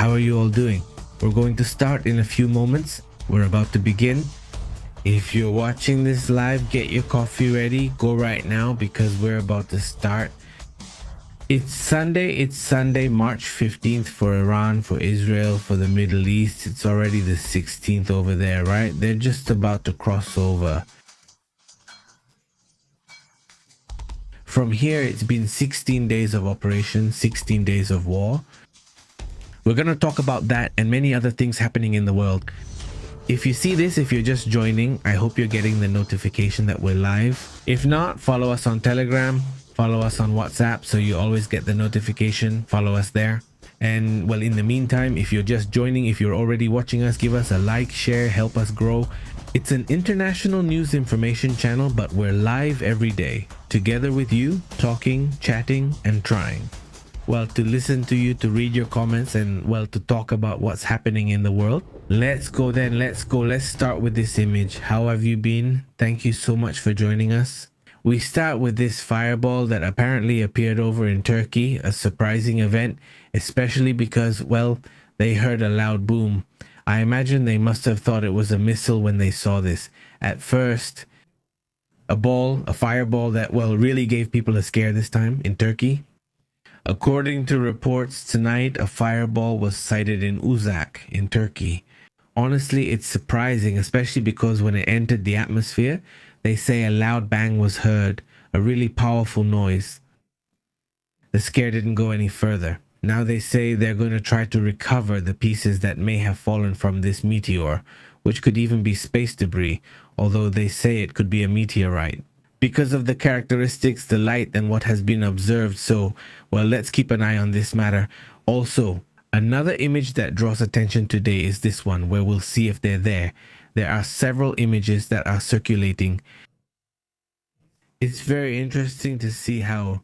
How are you all doing? We're going to start in a few moments. We're about to begin. If you're watching this live, get your coffee ready. Go right now because we're about to start. It's Sunday, March 15th for Iran, for Israel, for the Middle East. It's already the 16th over there, right? They're just about to cross over. From here, it's been 16 days of operation, 16 days of war. We're going to talk about that and many other things happening in the world. If you see this, if you're just joining, I hope you're getting the notification that we're live. If not, follow us on Telegram, follow us on WhatsApp so you always get the notification. Follow us there. And well, in the meantime, if you're just joining, if you're already watching us, give us a like, share, help us grow. It's an international news information channel, but we're live every day, together with you, talking, chatting, and trying. Well, to listen to you, to read your comments, and well, to talk about what's happening in the world. Let's go then, let's go. Let's start with this image. How have you been? Thank you so much for joining us. We start with this fireball that apparently appeared over in Turkey, a surprising event, especially because, well, they heard a loud boom. I imagine they must have thought it was a missile when they saw this. At first, a fireball that, well, really gave people a scare this time in Turkey. According to reports tonight, a fireball was sighted in Uzak in Turkey. Honestly, it's surprising, especially because when it entered the atmosphere, they say a loud bang was heard, a really powerful noise. The scare didn't go any further. Now they say they're going to try to recover the pieces that may have fallen from this meteor, which could even be space debris, although they say it could be a meteorite. Because of the characteristics, the light, and what has been observed. So, well, let's keep an eye on this matter. Also, another image that draws attention today is this one, where we'll see if they're there. There are several images that are circulating. It's very interesting to see how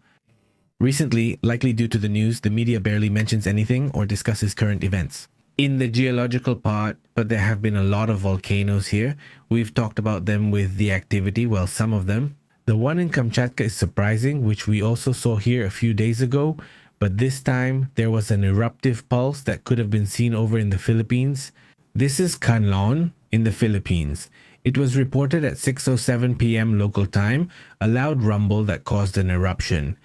recently, likely due to the news, the media barely mentions anything or discusses current events. In the geological part, but there have been a lot of volcanoes here. We've talked about them with the activity, well, some of them. The one in Kamchatka is surprising, which we also saw here a few days ago, but this time there was an eruptive pulse that could have been seen over in the Philippines. This is Canlaon in the Philippines. It was reported at 6:07 p.m. local time, a loud rumble that caused an eruption.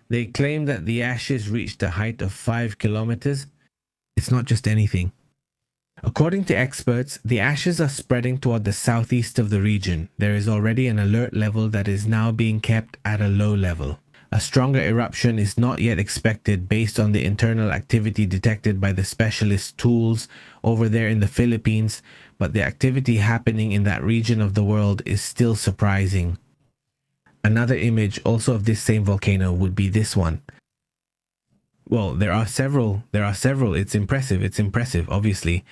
They claim that the ashes reached a height of 5 kilometers. It's not just anything. According to experts, the ashes are spreading toward the southeast of the region. There is already an alert level that is now being kept at a low level. A stronger eruption is not yet expected based on the internal activity detected by the specialist tools over there in the Philippines, but the activity happening in that region of the world is still surprising. Another image also of this same volcano would be this one. Well, there are several. It's impressive, obviously.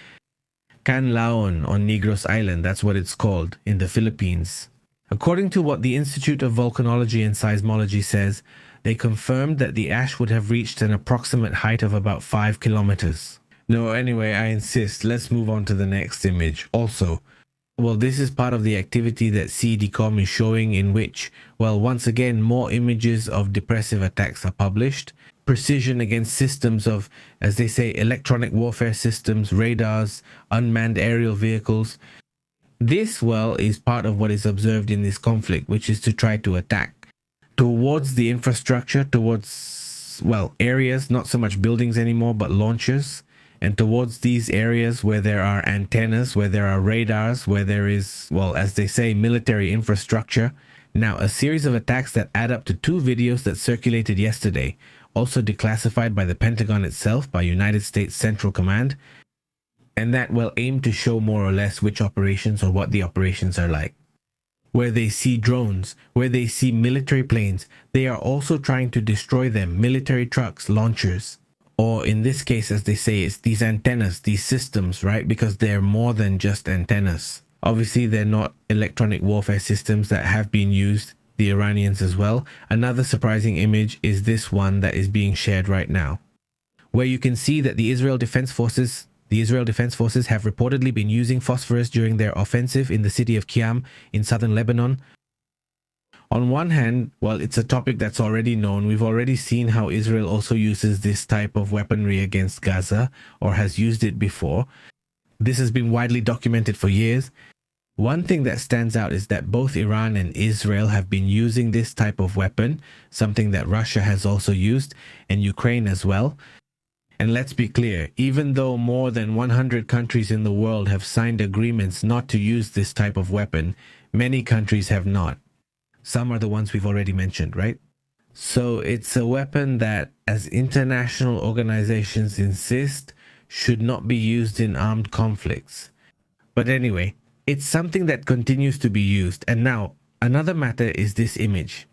Canlaon on Negros Island, that's what it's called, in the Philippines. According to what the Institute of Volcanology and Seismology says, they confirmed that the ash would have reached an approximate height of about 5 kilometers. No, anyway, I insist. Let's move on to the next image. Also, well, this is part of the activity that CDCOM is showing, in which, well, once again, more images of depressive attacks are published. Precision against systems of, as they say, electronic warfare systems, radars, unmanned aerial vehicles. This, well, is part of what is observed in this conflict, which is to try to attack towards the infrastructure, towards, well, areas, not so much buildings anymore, but launchers, and towards these areas where there are antennas, where there are radars, where there is, well, as they say, military infrastructure. Now, a series of attacks that add up to 2 videos that circulated yesterday, also declassified by the Pentagon itself, by United States Central Command, and that will aim to show more or less which operations or what the operations are like. Where they see drones, where they see military planes, they are also trying to destroy them, military trucks, launchers. Or in this case, as they say, it's these antennas, these systems, right? Because they're more than just antennas. Obviously, they're not electronic warfare systems that have been used, the Iranians as well. Another surprising image is this one that is being shared right now, where you can see that the Israel Defense Forces have reportedly been using phosphorus during their offensive in the city of Qiyam in southern Lebanon. On one hand, well, it's a topic that's already known. We've already seen how Israel also uses this type of weaponry against Gaza, or has used it before. This has been widely documented for years. One thing that stands out is that both Iran and Israel have been using this type of weapon, something that Russia has also used, and Ukraine as well. And let's be clear, even though more than 100 countries in the world have signed agreements not to use this type of weapon, many countries have not. Some are the ones we've already mentioned, right? So it's a weapon that, as international organizations insist, should not be used in armed conflicts. But anyway, it's something that continues to be used. And now, another matter is this image.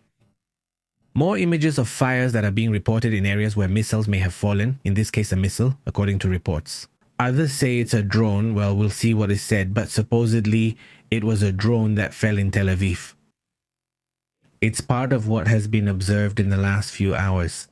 More images of fires that are being reported in areas where missiles may have fallen, in this case a missile, according to reports. Others say it's a drone, well, we'll see what is said, but supposedly it was a drone that fell in Tel Aviv. It's part of what has been observed in the last few hours.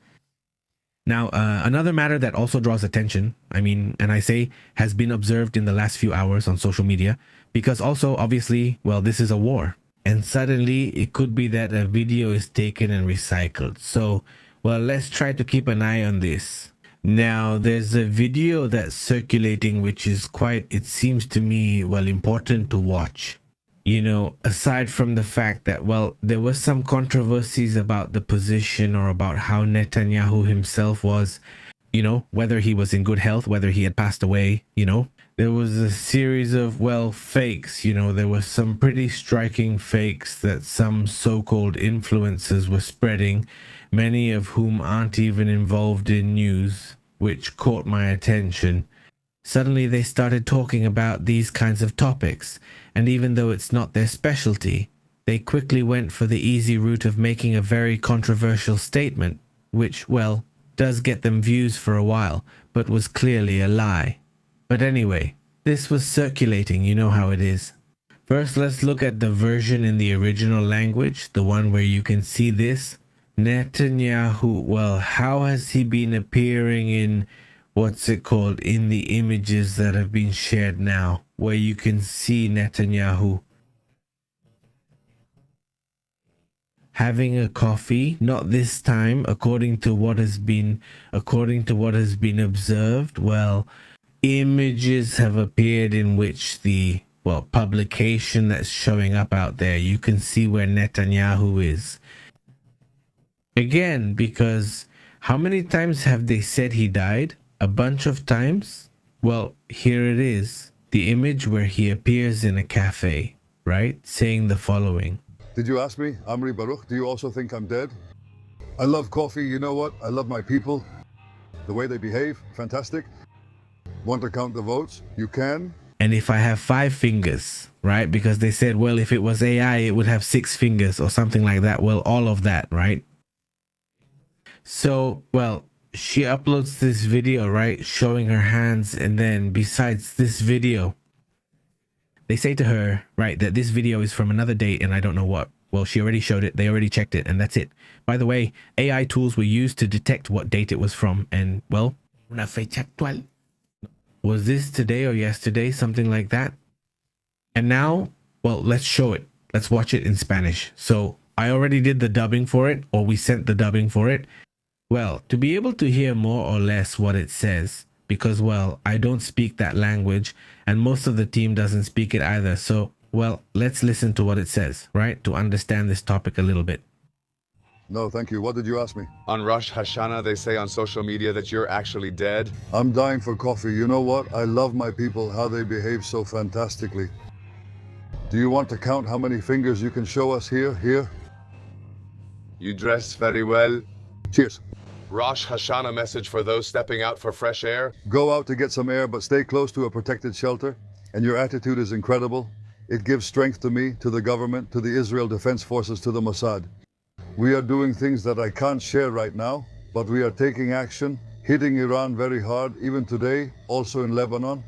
Now, another matter that also draws attention, and I say has been observed in the last few hours on social media, because also, obviously, well, this is a war. And suddenly, it could be that a video is taken and recycled. So, well, let's try to keep an eye on this. Now, there's a video that's circulating, which is quite, it seems to me, well, important to watch. You know, aside from the fact that, well, there was some controversies about the position or about how Netanyahu himself was, you know, whether he was in good health, whether he had passed away, you know. There was a series of, well, fakes, you know, there was some pretty striking fakes that some so-called influencers were spreading, many of whom aren't even involved in news, which caught my attention. Suddenly they started talking about these kinds of topics, and even though it's not their specialty, they quickly went for the easy route of making a very controversial statement, which, well, does get them views for a while, but was clearly a lie. But anyway, this was circulating, you know how it is. First, let's look at the version in the original language, the one where you can see this. Netanyahu, well, how has he been appearing in, what's it called, in the images that have been shared now, where you can see Netanyahu having a coffee, not this time, according to what has been observed. Well, images have appeared in which the, well, publication that's showing up out there, you can see where Netanyahu is. Again, because how many times have they said he died? A bunch of times? Well, here it is. The image where he appears in a cafe, right? Saying the following. Did you ask me, Amri Baruch, do you also think I'm dead? I love coffee, you know what? I love my people. The way they behave, fantastic. Want to count the votes? You can. And if I have 5 fingers, right? Because they said, well, if it was AI, it would have 6 fingers or something like that. Well, all of that, right? So, well, she uploads this video, right? Showing her hands. And then besides this video, they say to her, right, that this video is from another date and I don't know what. Well, she already showed it. They already checked it and that's it. By the way, AI tools were used to detect what date it was from. And, well, una fecha actual. Was this today or yesterday? Something like that. And now, well, let's show it. Let's watch it in Spanish. So I already did the dubbing for it, or we sent the dubbing for it. Well, to be able to hear more or less what it says, because, well, I don't speak that language and most of the team doesn't speak it either. So, well, let's listen to what it says, right? To understand this topic a little bit. No, thank you. What did you ask me? On Rosh Hashanah, they say on social media that you're actually dead. I'm dying for coffee. You know what? I love my people, how they behave so fantastically. Do you want to count how many fingers you can show us here? Here? You dress very well. Cheers. Rosh Hashanah message for those stepping out for fresh air. Go out to get some air, but stay close to a protected shelter. And your attitude is incredible. It gives strength to me, to the government, to the Israel Defense Forces, to the Mossad. We are doing things that I can't share right now, but we are taking action, hitting Iran very hard, even today, also in Lebanon.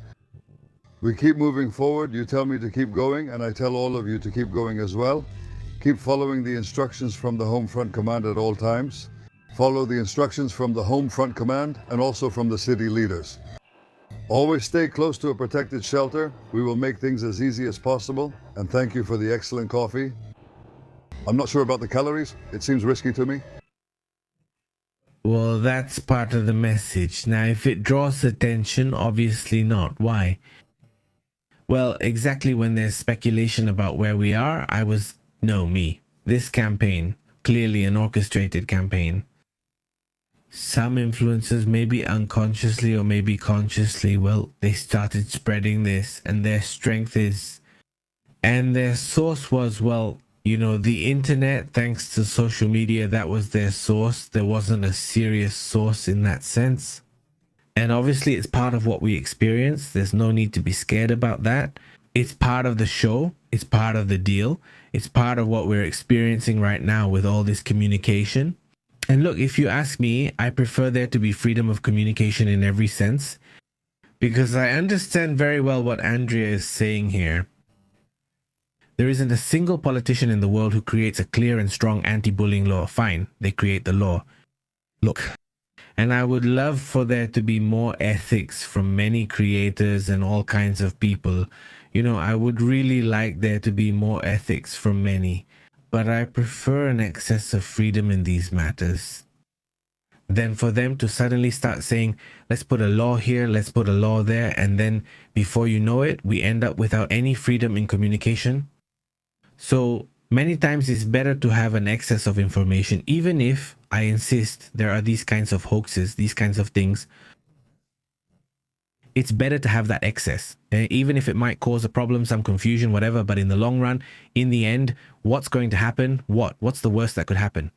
We keep moving forward. You tell me to keep going, and I tell all of you to keep going as well. Keep following the instructions from the Home Front Command at all times. Follow the instructions from the Home Front Command and also from the city leaders. Always stay close to a protected shelter. We will make things as easy as possible. And thank you for the excellent coffee. I'm not sure about the calories. It seems risky to me. Well, that's part of the message. Now, if it draws attention, obviously not. Why? Well, exactly when there's speculation about where we are, this campaign, clearly an orchestrated campaign. Some influencers, maybe unconsciously or maybe consciously, well, they started spreading this, and their source was, well, the internet. Thanks to social media, that was their source. There wasn't a serious source in that sense. And obviously it's part of what we experience. There's no need to be scared about that. It's part of the show. It's part of the deal. It's part of what we're experiencing right now with all this communication. And look, if you ask me, I prefer there to be freedom of communication in every sense, because I understand very well what Andrea is saying here. There isn't a single politician in the world who creates a clear and strong anti-bullying law. Fine, they create the law. Look, and I would love for there to be more ethics from many creators and all kinds of people. I would really like there to be more ethics from many, but I prefer an excess of freedom in these matters than for them to suddenly start saying, let's put a law here, let's put a law there, and then before you know it, we end up without any freedom in communication. So many times it's better to have an excess of information, even if, I insist, there are these kinds of hoaxes, these kinds of things. It's better to have that excess, even if it might cause a problem, some confusion, whatever. But in the long run, in the end, what's going to happen? What's the worst that could happen?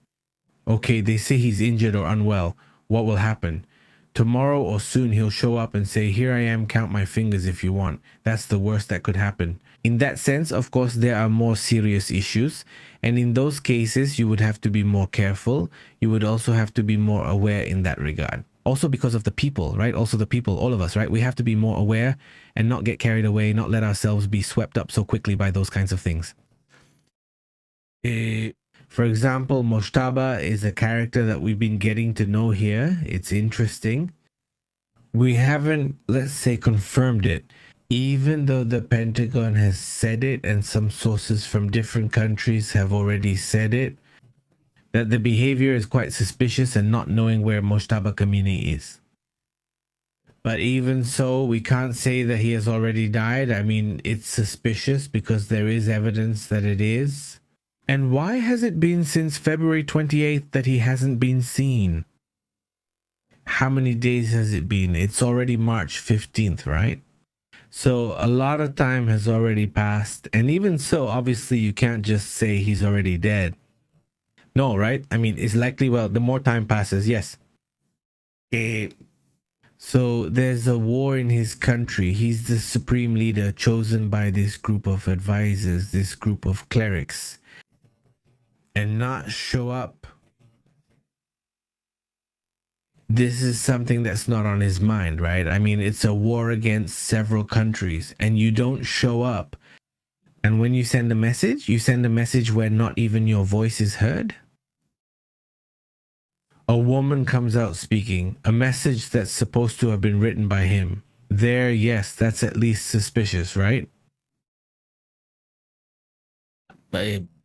Okay, they say he's injured or unwell. What will happen? Tomorrow or soon he'll show up and say, here I am, count my fingers if you want. That's the worst that could happen. In that sense, of course, there are more serious issues. And in those cases, you would have to be more careful. You would also have to be more aware in that regard. Also because of the people, right? Also the people, all of us, right? We have to be more aware and not get carried away, not let ourselves be swept up so quickly by those kinds of things. For example, Moshtaba is a character that we've been getting to know here. It's interesting. We haven't, let's say, confirmed it, even though the Pentagon has said it and some sources from different countries have already said it, that the behavior is quite suspicious and not knowing where Moshtaba Kamini is. But even so, we can't say that he has already died. I mean, it's suspicious because there is evidence that it is. And why has it been since February 28th that he hasn't been seen? How many days has it been? It's already March 15th, right? So a lot of time has already passed. And even so, obviously, you can't just say he's already dead. No, right? I mean, it's likely, well, the more time passes, yes. So there's a war in his country. He's the supreme leader chosen by this group of advisors, this group of clerics. And not show up. This is something that's not on his mind, right? I mean, it's a war against several countries and you don't show up. And when you send a message where not even your voice is heard. A woman comes out speaking, a message that's supposed to have been written by him. There, yes, that's at least suspicious, right?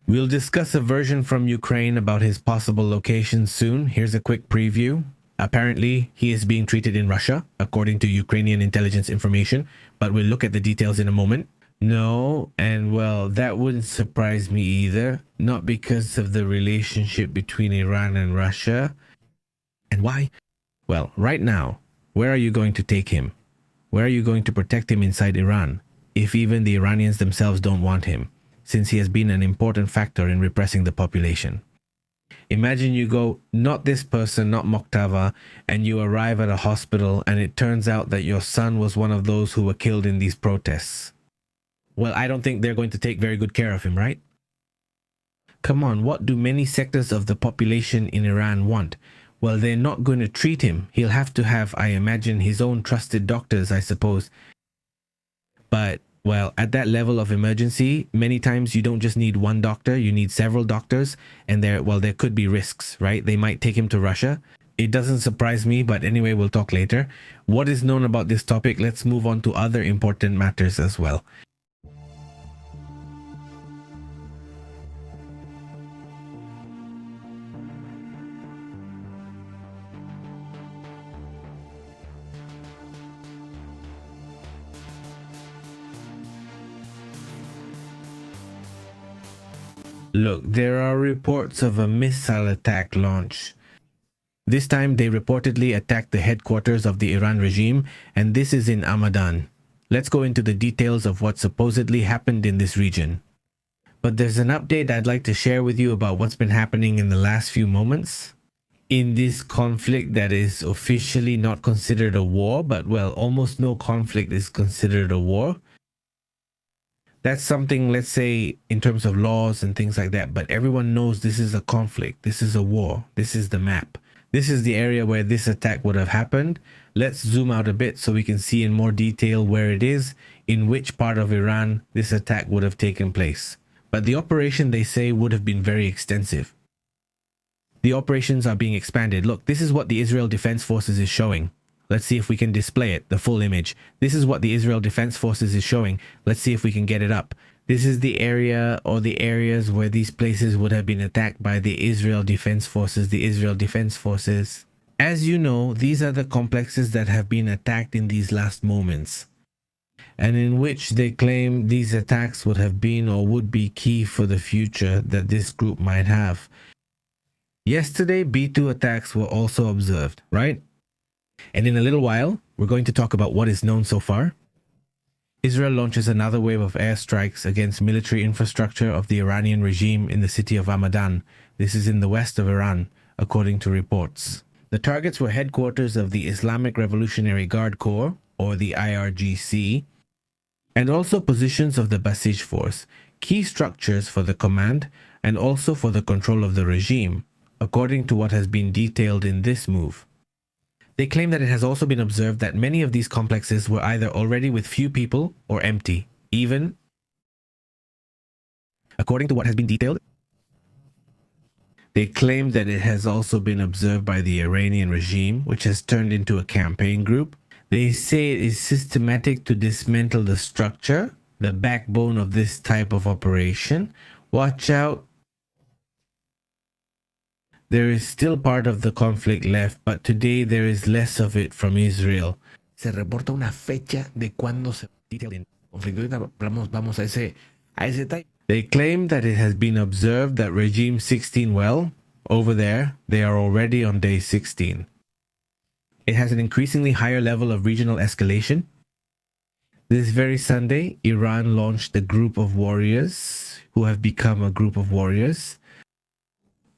We'll discuss a version from Ukraine about his possible location soon. Here's a quick preview. Apparently, he is being treated in Russia, according to Ukrainian intelligence information, but we'll look at the details in a moment. No, and well, that wouldn't surprise me either. Not because of the relationship between Iran and Russia. And why? Well, right now, where are you going to take him? Where are you going to protect him inside Iran, if even the Iranians themselves don't want him, since he has been an important factor in repressing the population? Imagine you go, not this person, not Mokhtaba, and you arrive at a hospital and it turns out that your son was one of those who were killed in these protests. Well, I don't think they're going to take very good care of him, right? Come on, what do many sectors of the population in Iran want? Well, they're not going to treat him. He'll have to have, I imagine, his own trusted doctors, I suppose. But, well, at that level of emergency, many times you don't just need one doctor, you need several doctors. And there could be risks, right? They might take him to Russia. It doesn't surprise me, but anyway, we'll talk later. What is known about this topic? Let's move on to other important matters as well. Look, there are reports of a missile attack launch. This time they reportedly attacked the headquarters of the Iran regime, and this is in Hamadan. Let's go into the details of what supposedly happened in this region. But there's an update I'd like to share with you about what's been happening in the last few moments. In this conflict that is officially not considered a war, but well, almost no conflict is considered a war. That's something, let's say, in terms of laws and things like that, but everyone knows this is a conflict, this is a war, this is the map. This is the area where this attack would have happened. Let's zoom out a bit so we can see in more detail where it is, in which part of Iran this attack would have taken place. But the operation, they say, would have been very extensive. The operations are being expanded. Look, this is what the Israel Defense Forces is showing. Let's see if we can display it, the full image. This is what the Israel Defense Forces is showing. Let's see if we can get it up. This is the area or the areas where these places would have been attacked by the Israel Defense Forces. The Israel Defense Forces. As you know, these are the complexes that have been attacked in these last moments, and in which they claim these attacks would have been or would be key for the future that this group might have. Yesterday, B-2 attacks were also observed, right? And in a little while, we're going to talk about what is known so far. Israel launches another wave of airstrikes against military infrastructure of the Iranian regime in the city of Hamadan. This is in the west of Iran, according to reports. The targets were headquarters of the Islamic Revolutionary Guard Corps, or the IRGC, and also positions of the Basij force, key structures for the command and also for the control of the regime, according to what has been detailed in this move. They claim that it has also been observed that many of these complexes were either already with few people or empty, even according to what has been detailed. They claim that it has also been observed by the Iranian regime, which has turned into a campaign group. They say it is systematic to dismantle the structure, the backbone of this type of operation. Watch out. There is still part of the conflict left, but today there is less of it from Israel. Se reporta una fecha de cuándo se detailed en conflicto. Ahorita vamos a ese type. They claim that it has been observed that Regime 16, well, over there, they are already on day 16. It has an increasingly higher level of regional escalation. This very Sunday, Iran launched a group of warriors who have become a group of warriors.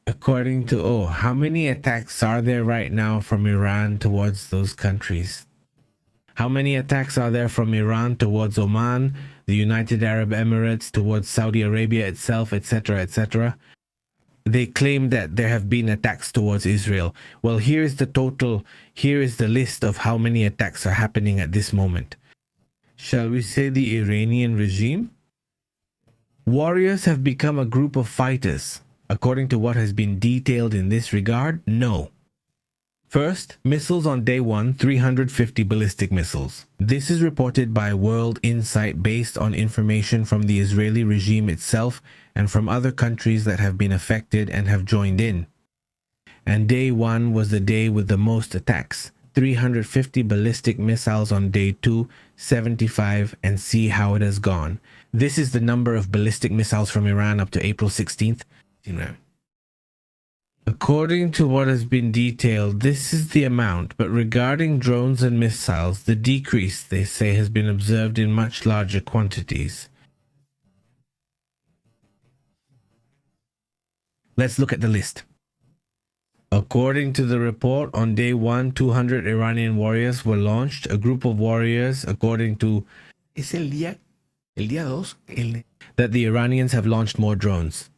According to, how many attacks are there right now from Iran towards those countries? How many attacks are there from Iran towards Oman, the United Arab Emirates, towards Saudi Arabia itself, etc., etc.? They claim that there have been attacks towards Israel. Well, here is the total, here is the list of how many attacks are happening at this moment. Shall we say the Iranian regime? Warriors have become a group of fighters. According to what has been detailed in this regard, no. First, missiles on day 1, 350 ballistic missiles. This is reported by World Insight based on information from the Israeli regime itself and from other countries that have been affected and have joined in. And day 1 was the day with the most attacks. 350 ballistic missiles on day 2, 75, and see how it has gone. This is the number of ballistic missiles from Iran up to April 16th. According to what has been detailed, this is the amount, but regarding drones and missiles, the decrease, they say, has been observed in much larger quantities. Let's look at the list. According to the report, on day 1, 200 Iranian warriors were launched. A group of warriors, according to Es el día 2, that the Iranians have launched more drones.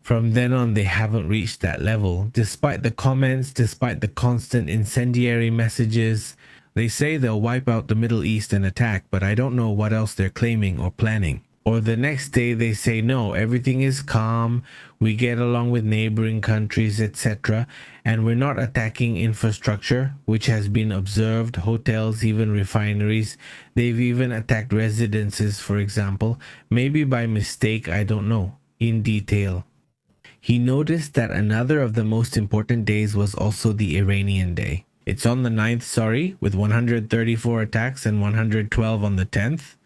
From then on, they haven't reached that level. Despite the comments, despite the constant incendiary messages, they say they'll wipe out the Middle East and attack, but I don't know what else they're claiming or planning. Or the next day they say, no, everything is calm, we get along with neighboring countries, etc. And we're not attacking infrastructure, which has been observed, hotels, even refineries. They've even attacked residences, for example. Maybe by mistake, I don't know. In detail. He noticed that another of the most important days was also the Iranian day. It's on the 9th, with 134 attacks and 112 on the 10th.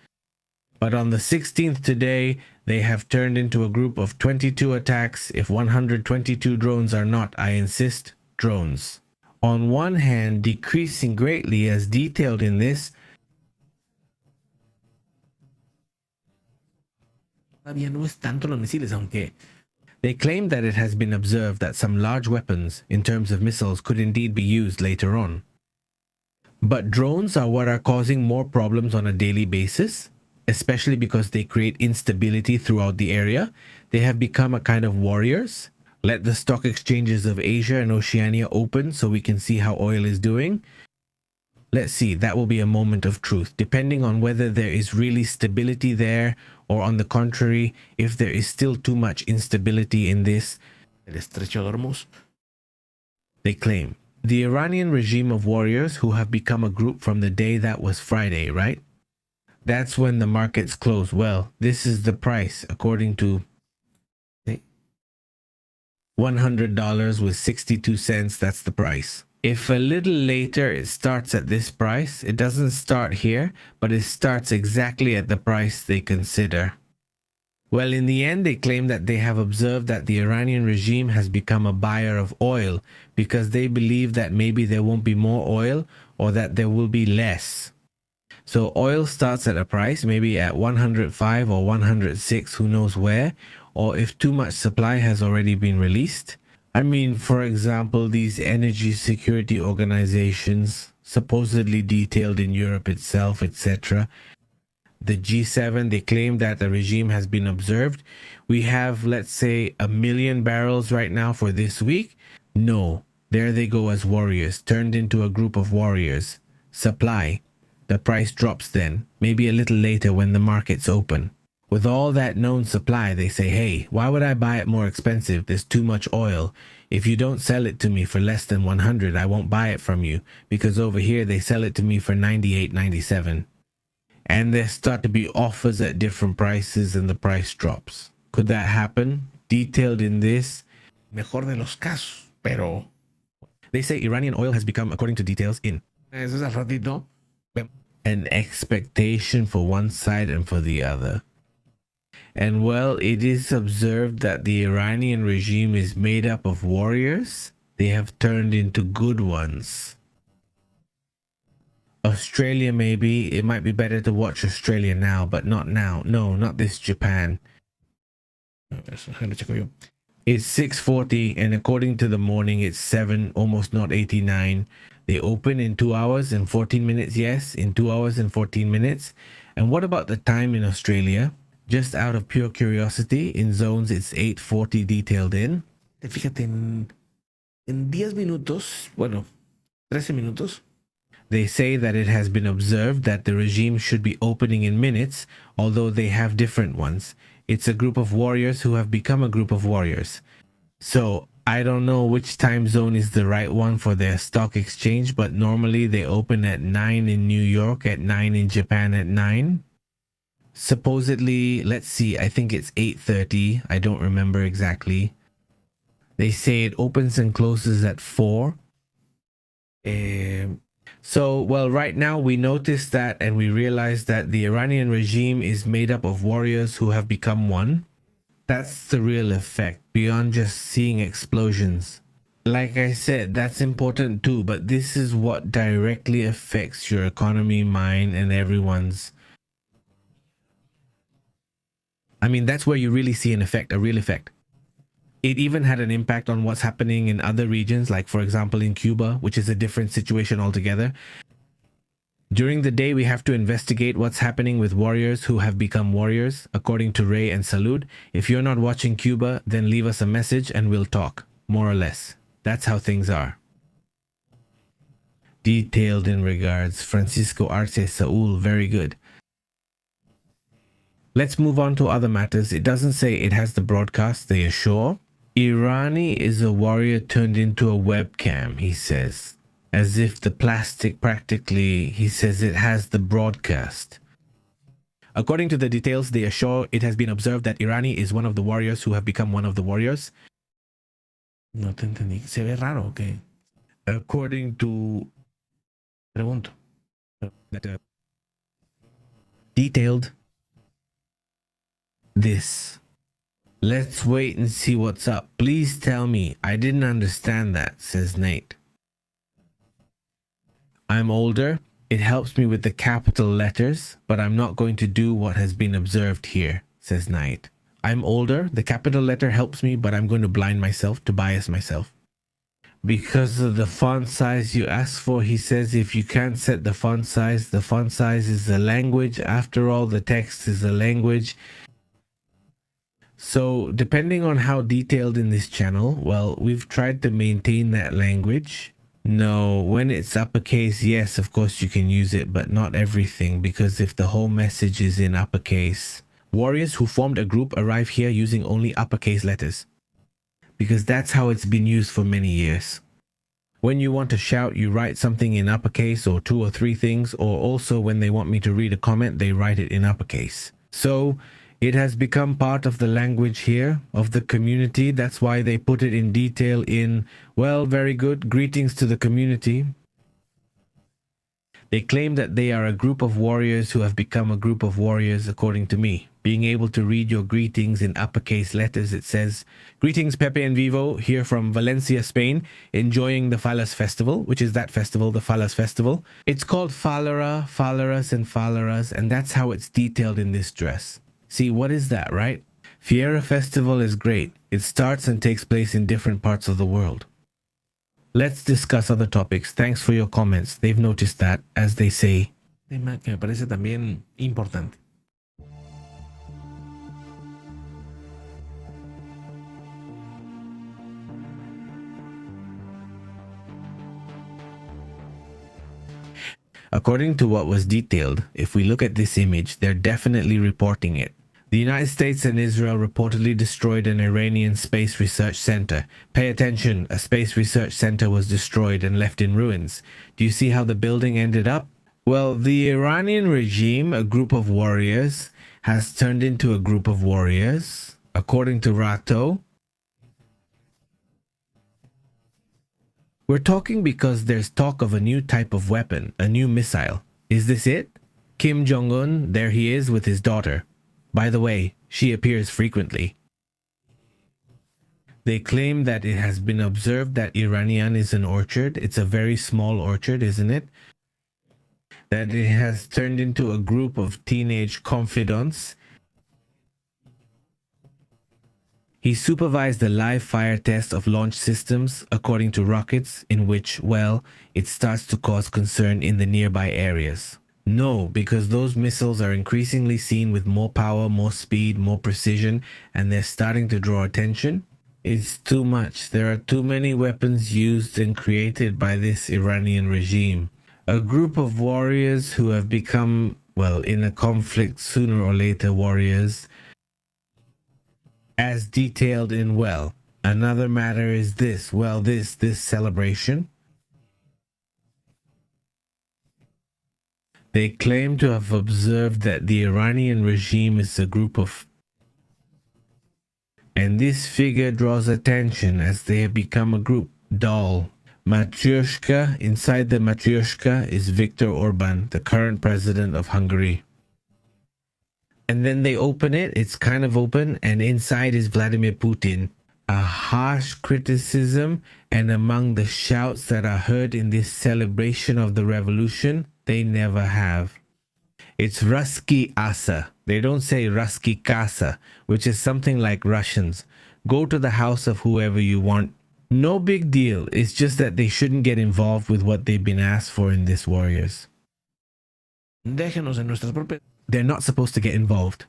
But on the 16th today, they have turned into a group of 22 attacks. If 122 drones are not, I insist, drones. On one hand, decreasing greatly as detailed in this. Todavía no es tanto los misiles, aunque They claim that it has been observed that some large weapons, in terms of missiles, could indeed be used later on. But drones are what are causing more problems on a daily basis, especially because they create instability throughout the area. They have become a kind of warriors. Let the stock exchanges of Asia and Oceania open so we can see how oil is doing. Let's see, that will be a moment of truth, depending on whether there is really stability there, or on the contrary, if there is still too much instability in this. el estrecho de Hormuz. They claim the Iranian regime of warriors who have become a group from the day that was Friday, right? That's when the markets close. Well, this is the price according to $100 with 62 cents. That's the price. If a little later it starts at this price, it doesn't start here, but it starts exactly at the price they consider. Well, in the end, they claim that they have observed that the Iranian regime has become a buyer of oil because they believe that maybe there won't be more oil or that there will be less. So oil starts at a price, maybe at 105 or 106, who knows where, or if too much supply has already been released. I mean, for example, these energy security organizations, supposedly detailed in Europe itself, etc. The G7, they claim that the regime has been observed. We have, let's say, 1 million barrels right now for this week. No, there they go as warriors, turned into a group of warriors. Supply. The price drops then, maybe a little later when the markets open. With all that known supply, they say, hey, why would I buy it more expensive? There's too much oil. If you don't sell it to me for less than 100, I won't buy it from you, because over here they sell it to me for 98, 97. And there start to be offers at different prices and the price drops. Could that happen? Detailed in this. Mejor de los casos, pero They say Iranian oil has become, according to details, in eso es al ratito. an expectation for one side and for the other. And well, it is observed that the Iranian regime is made up of warriors. They have turned into good ones. Australia, maybe. It might be better to watch Australia now, but not now. No, not this Japan. Eso lo checo yo. It's 6:40, and according to the morning, it's 7, almost not 89. They open in 2 hours and 14 minutes. Yes, in 2 hours and 14 minutes. And what about the time in Australia? Just out of pure curiosity, in zones, it's 8:40 detailed in. Fíjate, en 10 minutos, bueno, 13 minutos, They say that it has been observed that the regime should be opening in minutes, although they have different ones. It's a group of warriors who have become a group of warriors. So I don't know which time zone is the right one for their stock exchange, but normally they open at 9 in New York, at 9 in Japan, at 9. Supposedly, let's see, I think it's 8:30. I don't remember exactly. They say it opens and closes at 4. So, well, right now we notice that and we realize that the Iranian regime is made up of warriors who have become one. That's the real effect, beyond just seeing explosions. Like I said, that's important too, but this is what directly affects your economy, mine, and everyone's. I mean, that's where you really see an effect, a real effect. It even had an impact on what's happening in other regions, like for example in Cuba, which is a different situation altogether. During the day, we have to investigate what's happening with warriors who have become warriors, according to Ray and Salud. If you're not watching Cuba, then leave us a message and we'll talk, more or less. That's how things are. Detailed in regards, Francisco Arce Saul, very good. Let's move on to other matters. It doesn't say it has the broadcast, they assure. Irani is a warrior turned into a webcam, he says. As if the plastic practically, he says it has the broadcast. According to the details, they assure it has been observed that Irani is one of the warriors who have become one of the warriors. no te entendí. ¿Se ve raro o qué? According to Pregunto. that, detailed this. Let's wait and see what's up. Please tell me. I didn't understand that, says Nate. I'm older. It helps me with the capital letters, but I'm not going to do what has been observed here, says Knight. I'm older. The capital letter helps me, but I'm going to blind myself, to bias myself. Because of the font size you asked for, he says if you can't set the font size is a language. After all, the text is a language. So depending on how detailed in this channel, well, we've tried to maintain that language. No, when it's uppercase, yes, of course you can use it, but not everything, because if the whole message is in uppercase. Warriors who formed a group arrive here using only uppercase letters, because that's how it's been used for many years. When you want to shout, you write something in uppercase, or 2 or 3 things, or also when they want me to read a comment, they write it in uppercase. So it has become part of the language here of the community. That's why they put it in detail in, well, very good, greetings to the community. They claim that they are a group of warriors who have become a group of warriors, according to me. Being able to read your greetings in uppercase letters, it says, "Greetings Pepe and Vivo, here from Valencia, Spain, enjoying the Fallas Festival," which is that festival, the Fallas Festival. It's called Fallara, Fallaras, and Fallaras, and that's how it's detailed in this dress. See, what is that, right? Fiera Festival is great. It starts and takes place in different parts of the world. Let's discuss other topics. Thanks for your comments. They've noticed that, as they say. Tema que me parece también importante. According to what was detailed, if we look at this image, they're definitely reporting it. The United States and Israel reportedly destroyed an Iranian space research center. Pay attention, a space research center was destroyed and left in ruins. Do you see how the building ended up? Well, the Iranian regime, a group of warriors, has turned into a group of warriors, according to Rato. We're talking because there's talk of a new type of weapon, a new missile. Is this it? Kim Jong-un, there he is with his daughter. By the way, she appears frequently. They claim that it has been observed that Iranian is an orchard. It's a very small orchard, isn't it? That it has turned into a group of teenage confidants. He supervised the live fire test of launch systems according to rockets, in which, well, it starts to cause concern in the nearby areas. No, because those missiles are increasingly seen with more power, more speed, more precision, and they're starting to draw attention. It's too much. There are too many weapons used and created by this Iranian regime. A group of warriors who have become, well, in a conflict sooner or later warriors, as detailed in, well, another matter is this, well, this celebration. They claim to have observed that the Iranian regime is a group of, and this figure draws attention as they have become a group. Doll. Matryoshka. Inside the Matryoshka is Viktor Orban, the current president of Hungary. And then they open it, it's kind of open, and inside is Vladimir Putin. A harsh criticism, and among the shouts that are heard in this celebration of the revolution, they never have. It's Ruski Asa. They don't say Ruski Kasa, which is something like Russians. Go to the house of whoever you want. No big deal. It's just that they shouldn't get involved with what they've been asked for in this Warriors. Déjenos en nuestras propias. They're not supposed to get involved.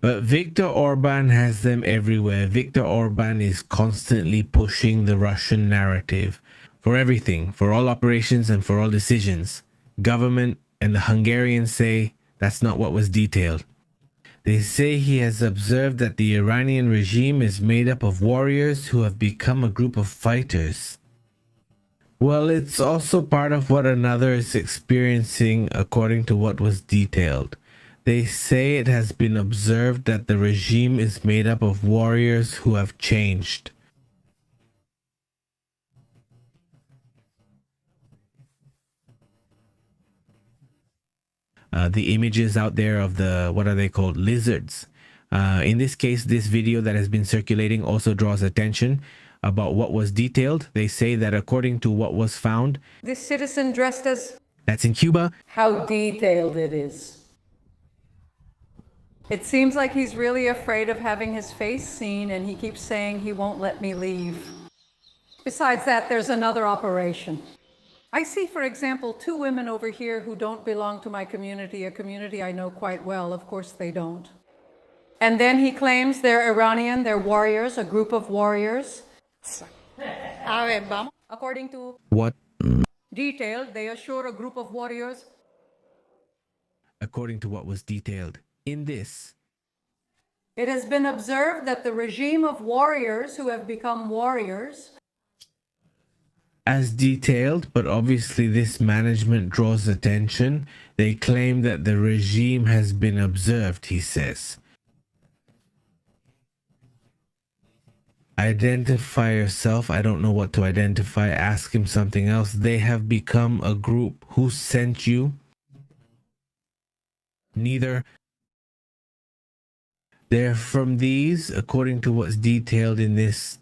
But Viktor Orban has them everywhere. Viktor Orban is constantly pushing the Russian narrative for everything, for all operations and for all decisions. Government and the Hungarians say that's not what was detailed. They say he has observed that the Iranian regime is made up of warriors who have become a group of fighters. Well, it's also part of what another is experiencing according to what was detailed. They say it has been observed that the regime is made up of warriors who have changed. The images out there of the, what are they called? Lizards. In this case, this video that has been circulating also draws attention about what was detailed. They say that according to what was found, This citizen dressed as that's in Cuba, how detailed it is. It seems like he's really afraid of having his face seen, and he keeps saying he won't let me leave. Besides that, there's another operation. I see, for example, 2 women over here who don't belong to my community, a community I know quite well. Of course they don't. And then he claims they're Iranian, they're warriors, a group of warriors. According to what? detailed, they assure a group of warriors. According to what was detailed in this. It has been observed that the regime of warriors who have become warriors. As detailed, but obviously this management draws attention. They claim that the regime has been observed, he says. Identify yourself. I don't know what to identify. Ask him something else. They have become a group. Who sent you? Neither. They're from these, according to what's detailed in this.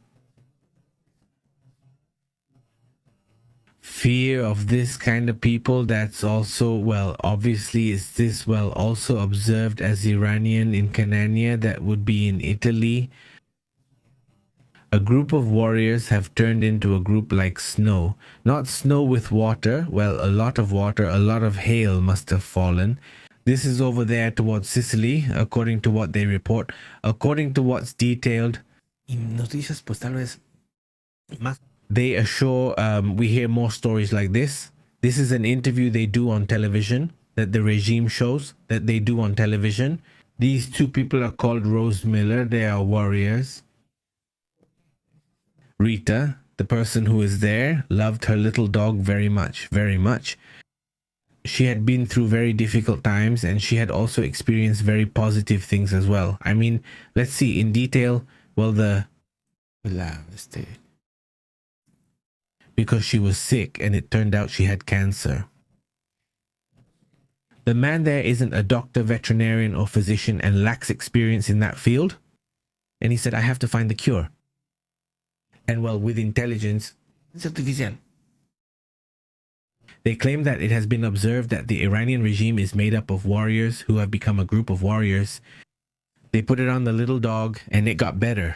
Fear of this kind of people. That's also, well, obviously is this, well, also observed as Iranian in Canania. That would be in Italy. A group of warriors have turned into a group like snow. Not snow with water. Well, a lot of water, a lot of hail must have fallen. This is over there towards Sicily, according to what they report. According to what's detailed. Noticias, pues tal vez más. They assure, we hear more stories like this. This is an interview they do on television, that the regime shows, that they do on television. These 2 people are called Rose Miller. They are warriors. Rita, the person who is there, loved her little dog very much, very much. She had been through very difficult times, and she had also experienced very positive things as well. I mean, let's see in detail. Well, because she was sick and it turned out she had cancer. The man there isn't a doctor, veterinarian, or physician and lacks experience in that field. And he said, I have to find the cure. And well, with intelligence artificial. They claim that it has been observed that the Iranian regime is made up of warriors who have become a group of warriors. They put it on the little dog and it got better.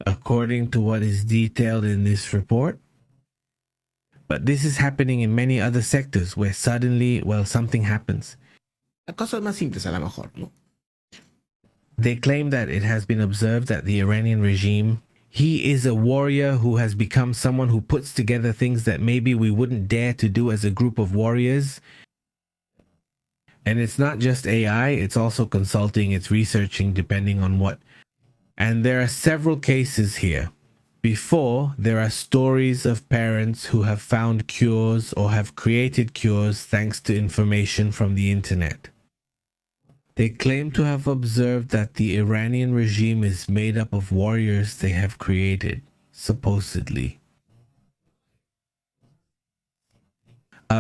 According to what is detailed in this report. But this is happening in many other sectors where suddenly, well, something happens. Cosas más simples a lo mejor, ¿no? They claim that it has been observed that the Iranian regime, he is a warrior who has become someone who puts together things that maybe we wouldn't dare to do as a group of warriors. And it's not just AI, it's also consulting, it's researching, depending on what. And there are several cases here. Before, there are stories of parents who have found cures or have created cures thanks to information from the internet. They claim to have observed that the Iranian regime is made up of warriors they have created, supposedly.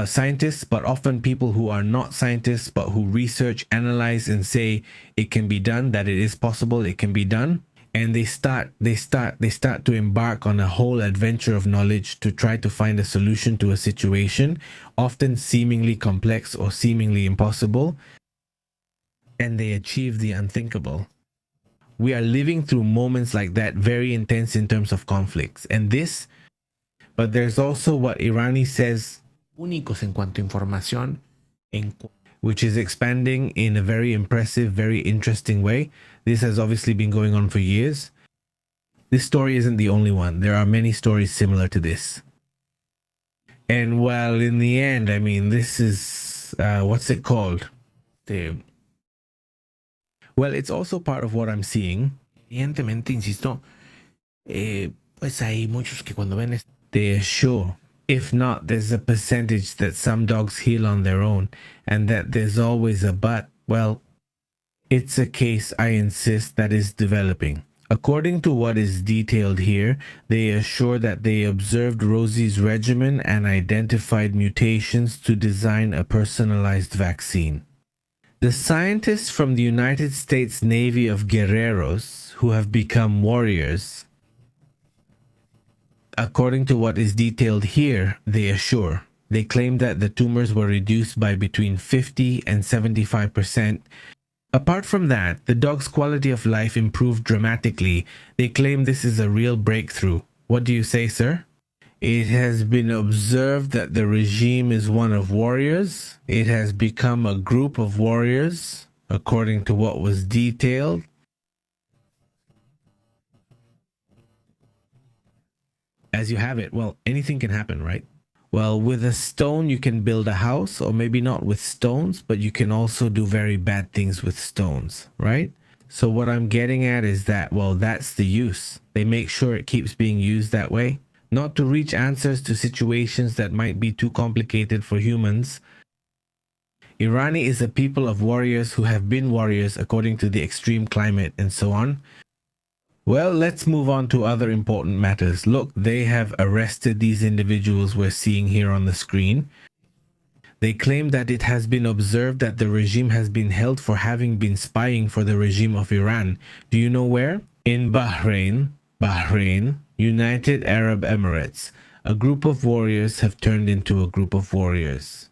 Scientists, but often people who are not scientists, but who research, analyze, and say it can be done, that it is possible, it can be done. And they start to embark on a whole adventure of knowledge to try to find a solution to a situation, often seemingly complex or seemingly impossible. And they achieve the unthinkable. We are living through moments like that, very intense in terms of conflicts. And this, but there's also what Irani says, Únicos en cuanto a información, which is expanding in a very impressive, very interesting way. This has obviously been going on for years. This story isn't the only one. There are many stories similar to this. And well, in the end, I mean, this is, what's it called? Well, it's also part of what I'm seeing. evidentemente, insisto, pues hay muchos que cuando ven esto, They're sure. If not, there's a percentage that some dogs heal on their own, and that there's always a but. Well, it's a case, I insist, that is developing. According to what is detailed here, they assure that they observed Rosie's regimen and identified mutations to design a personalized vaccine. The scientists from the United States Navy of guerreros who have become warriors, according to what is detailed here, they claim that the tumors were reduced by between 50 and 75%. Apart from that, the dog's quality of life improved dramatically. They claim this is a real breakthrough. What do you say, sir? It has been observed that the regime is one of warriors. It has become a group of warriors, according to what was detailed. As you have it, well, anything can happen, right? Well, with a stone, you can build a house, or maybe not with stones, but you can also do very bad things with stones, right? So what I'm getting at is that, well, that's the use. They make sure it keeps being used that way, not to reach answers to situations that might be too complicated for humans. Irani is a people of warriors who have been warriors according to the extreme climate and so on. Well, let's move on to other important matters. Look, they have arrested these individuals we're seeing here on the screen. They claim that it has been observed that the regime has been held for having been spying for the regime of Iran. Do you know where? In Bahrain, United Arab Emirates. A group of warriors have turned into a group of warriors.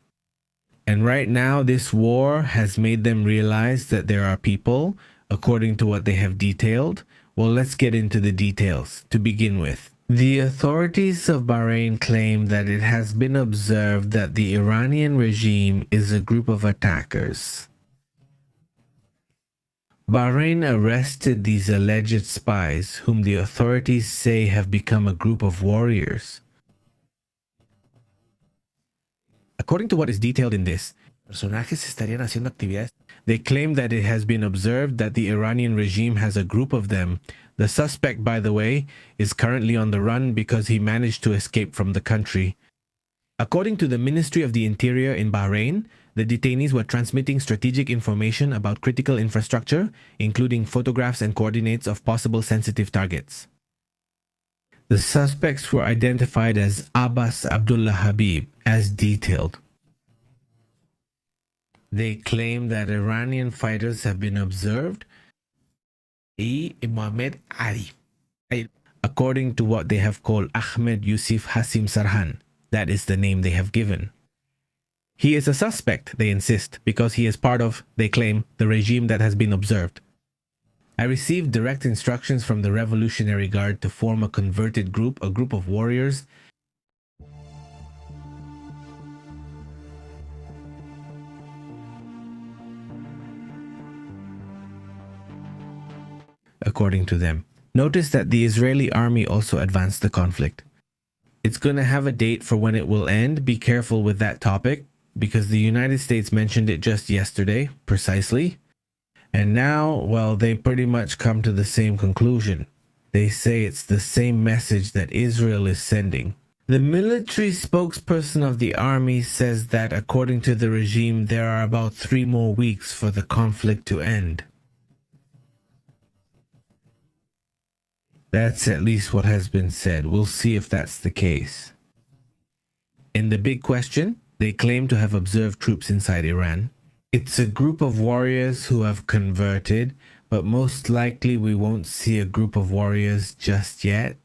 And right now, this war has made them realize that there are people, according to what they have detailed. Well, let's get into the details to begin with. The authorities of Bahrain claim that it has been observed that the Iranian regime is a group of attackers. Bahrain arrested these alleged spies, whom the authorities say have become a group of warriors. According to what is detailed in this, Personajes estarían haciendo actividades. they claim that it has been observed that the Iranian regime has a group of them. The suspect, by the way, is currently on the run because he managed to escape from the country. According to the Ministry of the Interior in Bahrain, the detainees were transmitting strategic information about critical infrastructure, including photographs and coordinates of possible sensitive targets. The suspects were identified as Abbas Abdullah Habib, as detailed. They claim that Iranian fighters have been observed, Y Mohamed Ali. according to what they have called Ahmed Yusuf Hasim Sarhan. That is the name they have given. He is a suspect, they insist, because he is part of, they claim, the regime that has been observed. I received direct instructions from the Revolutionary Guard to form a converted group, a group of warriors. According to them. Notice that the Israeli army also advanced the conflict. It's going to have a date for when it will end. Be careful with that topic, because the United States mentioned it just yesterday, precisely. And now, well, they pretty much come to the same conclusion. They say it's the same message that Israel is sending. The military spokesperson of the army says that according to the regime, there are about 3 more weeks for the conflict to end. That's at least what has been said. We'll see if that's the case. In the big question, they claim to have observed troops inside Iran. It's a group of warriors who have converted, but most likely we won't see a group of warriors just yet.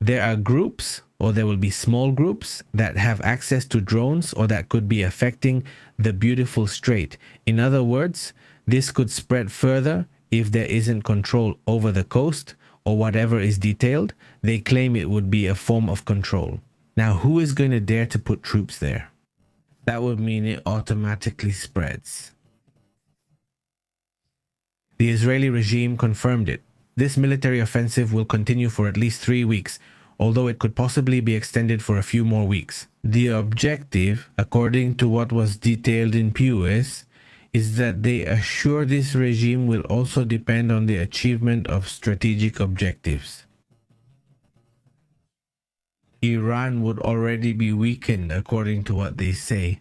There are groups, or there will be small groups, that have access to drones or that could be affecting the beautiful strait. In other words, this could spread further if there isn't control over the coast or whatever is detailed. They claim it would be a form of control. Now, who is going to dare to put troops there? That would mean it automatically spreads. The Israeli regime confirmed it. This military offensive will continue for at least 3 weeks, although it could possibly be extended for a few more weeks. The objective, according to what was detailed in PUS, is that they assure this regime will also depend on the achievement of strategic objectives. Iran would already be weakened, according to what they say.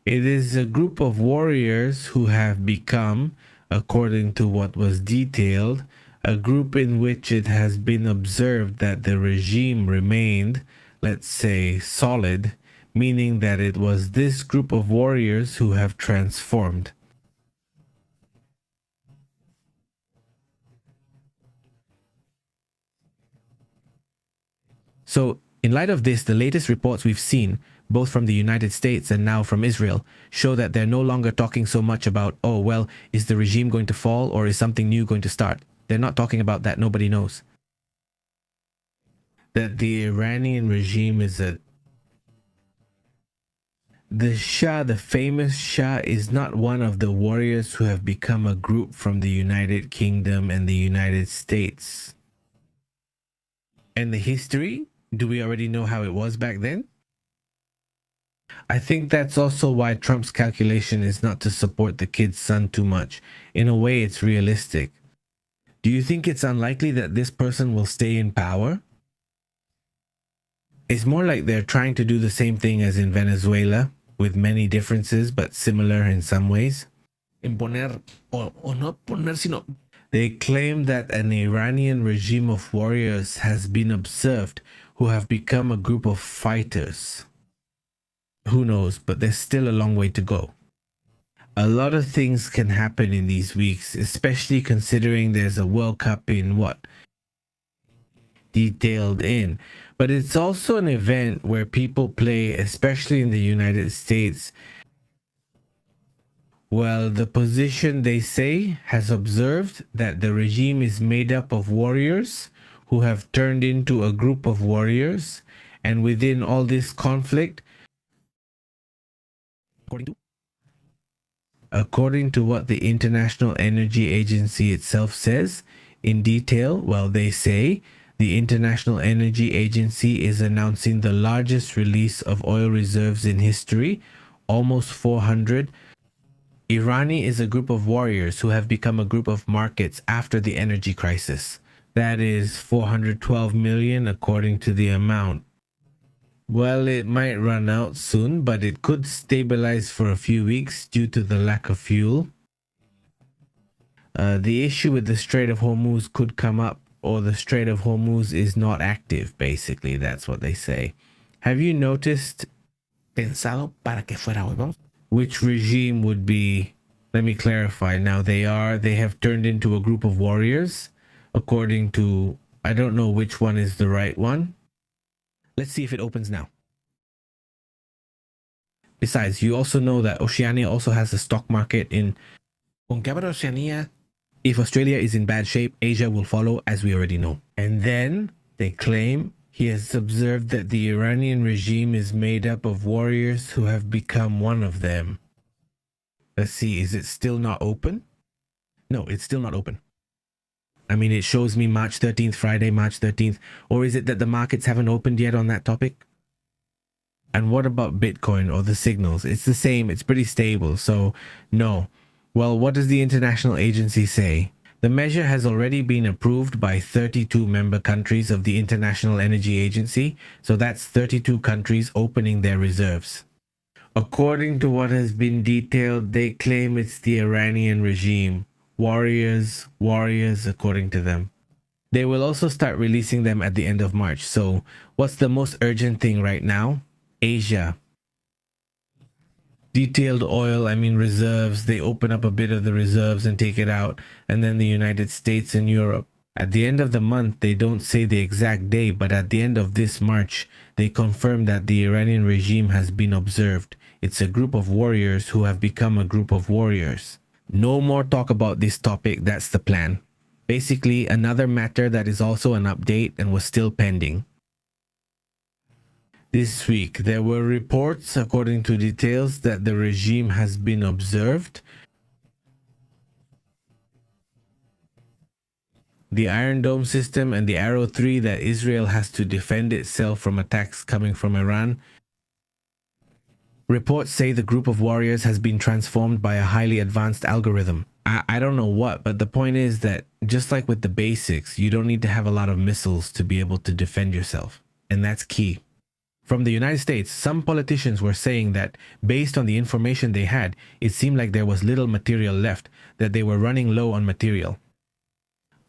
It is a group of warriors who have become, according to what was detailed, a group in which it has been observed that the regime remained let's say, solid, meaning that it was this group of warriors who have transformed. So, in light of this, the latest reports we've seen, both from the United States and now from Israel, show that they're no longer talking so much about, oh, well, is the regime going to fall or is something new going to start? They're not talking about that. Nobody knows. That the Iranian regime is the Shah, the famous Shah, is not one of the warriors who have become a group from the United Kingdom and the United States. And the history? Do we already know how it was back then? I think that's also why Trump's calculation is not to support the kid's son too much. In a way, it's realistic. Do you think it's unlikely that this person will stay in power? It's more like they're trying to do the same thing as in Venezuela, with many differences but similar in some ways. Imponer, o no poner, sino They claim that an Iranian regime of warriors has been observed who have become a group of fighters. Who knows, but there's still a long way to go. A lot of things can happen in these weeks, especially considering there's a World Cup in detailed in. But it's also an event where people play, especially in the United States. Well, the position, they say, has observed that the regime is made up of warriors who have turned into a group of warriors, and within all this conflict, according to what the International Energy Agency itself says, in detail, well, they say the International Energy Agency is announcing the largest release of oil reserves in history, almost 400. Irani is a group of warriors who have become a group of markets after the energy crisis. That is 412 million according to the amount. Well, it might run out soon, but it could stabilize for a few weeks due to the lack of fuel. The issue with the Strait of Hormuz could come up, or the Strait of Hormuz is not active, basically. That's what they say. Have you noticed pensado para que fuera hoy. Vamos. which regime would be? Let me clarify. Now they have turned into a group of warriors, according to, I don't know which one is the right one. Let's see if it opens now. Besides, you also know that Oceania also has a stock market in. Con que abra Oceanía, If Australia is in bad shape, Asia will follow, as we already know. And then they claim he has observed that the Iranian regime is made up of warriors who have become one of them. Let's see, is it still not open? No, it's still not open. I mean, it shows me March 13th, Friday, March 13th. Or is it that the markets haven't opened yet on that topic? And what about Bitcoin or the signals? It's the same. It's pretty stable. So, no. Well, what does the international agency say? The measure has already been approved by 32 member countries of the International Energy Agency. So that's 32 countries opening their reserves. According to what has been detailed, they claim it's the Iranian regime. Warriors, according to them. They will also start releasing them at the end of March. So what's the most urgent thing right now? Asia. Detailed oil, reserves. They open up a bit of the reserves and take it out. And then the United States and Europe. At the end of the month, they don't say the exact day, but at the end of this March, they confirm that the Iranian regime has been observed. It's a group of warriors who have become a group of warriors. No more talk about this topic, that's the plan. Basically, another matter that is also an update and was still pending. This week, there were reports, according to details, that the regime has been observed. The Iron Dome system and the Arrow 3 that Israel has to defend itself from attacks coming from Iran. Reports say the group of warriors has been transformed by a highly advanced algorithm. I don't know what, but the point is that just like with the basics, you don't need to have a lot of missiles to be able to defend yourself. And that's key. From the United States, some politicians were saying that based on the information they had, it seemed like there was little material left, that they were running low on material.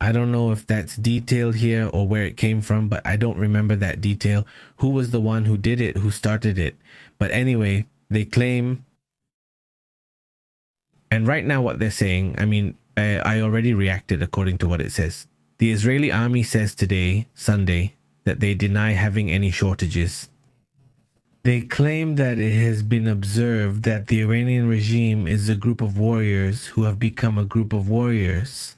I don't know if that's detailed here or where it came from, but I don't remember that detail. Who was the one who did it, who started it? But anyway, they claim, and right now what they're saying, I mean, I already reacted according to what it says. The Israeli army says today, Sunday, that they deny having any shortages. They claim that it has been observed that the Iranian regime is a group of warriors who have become a group of warriors.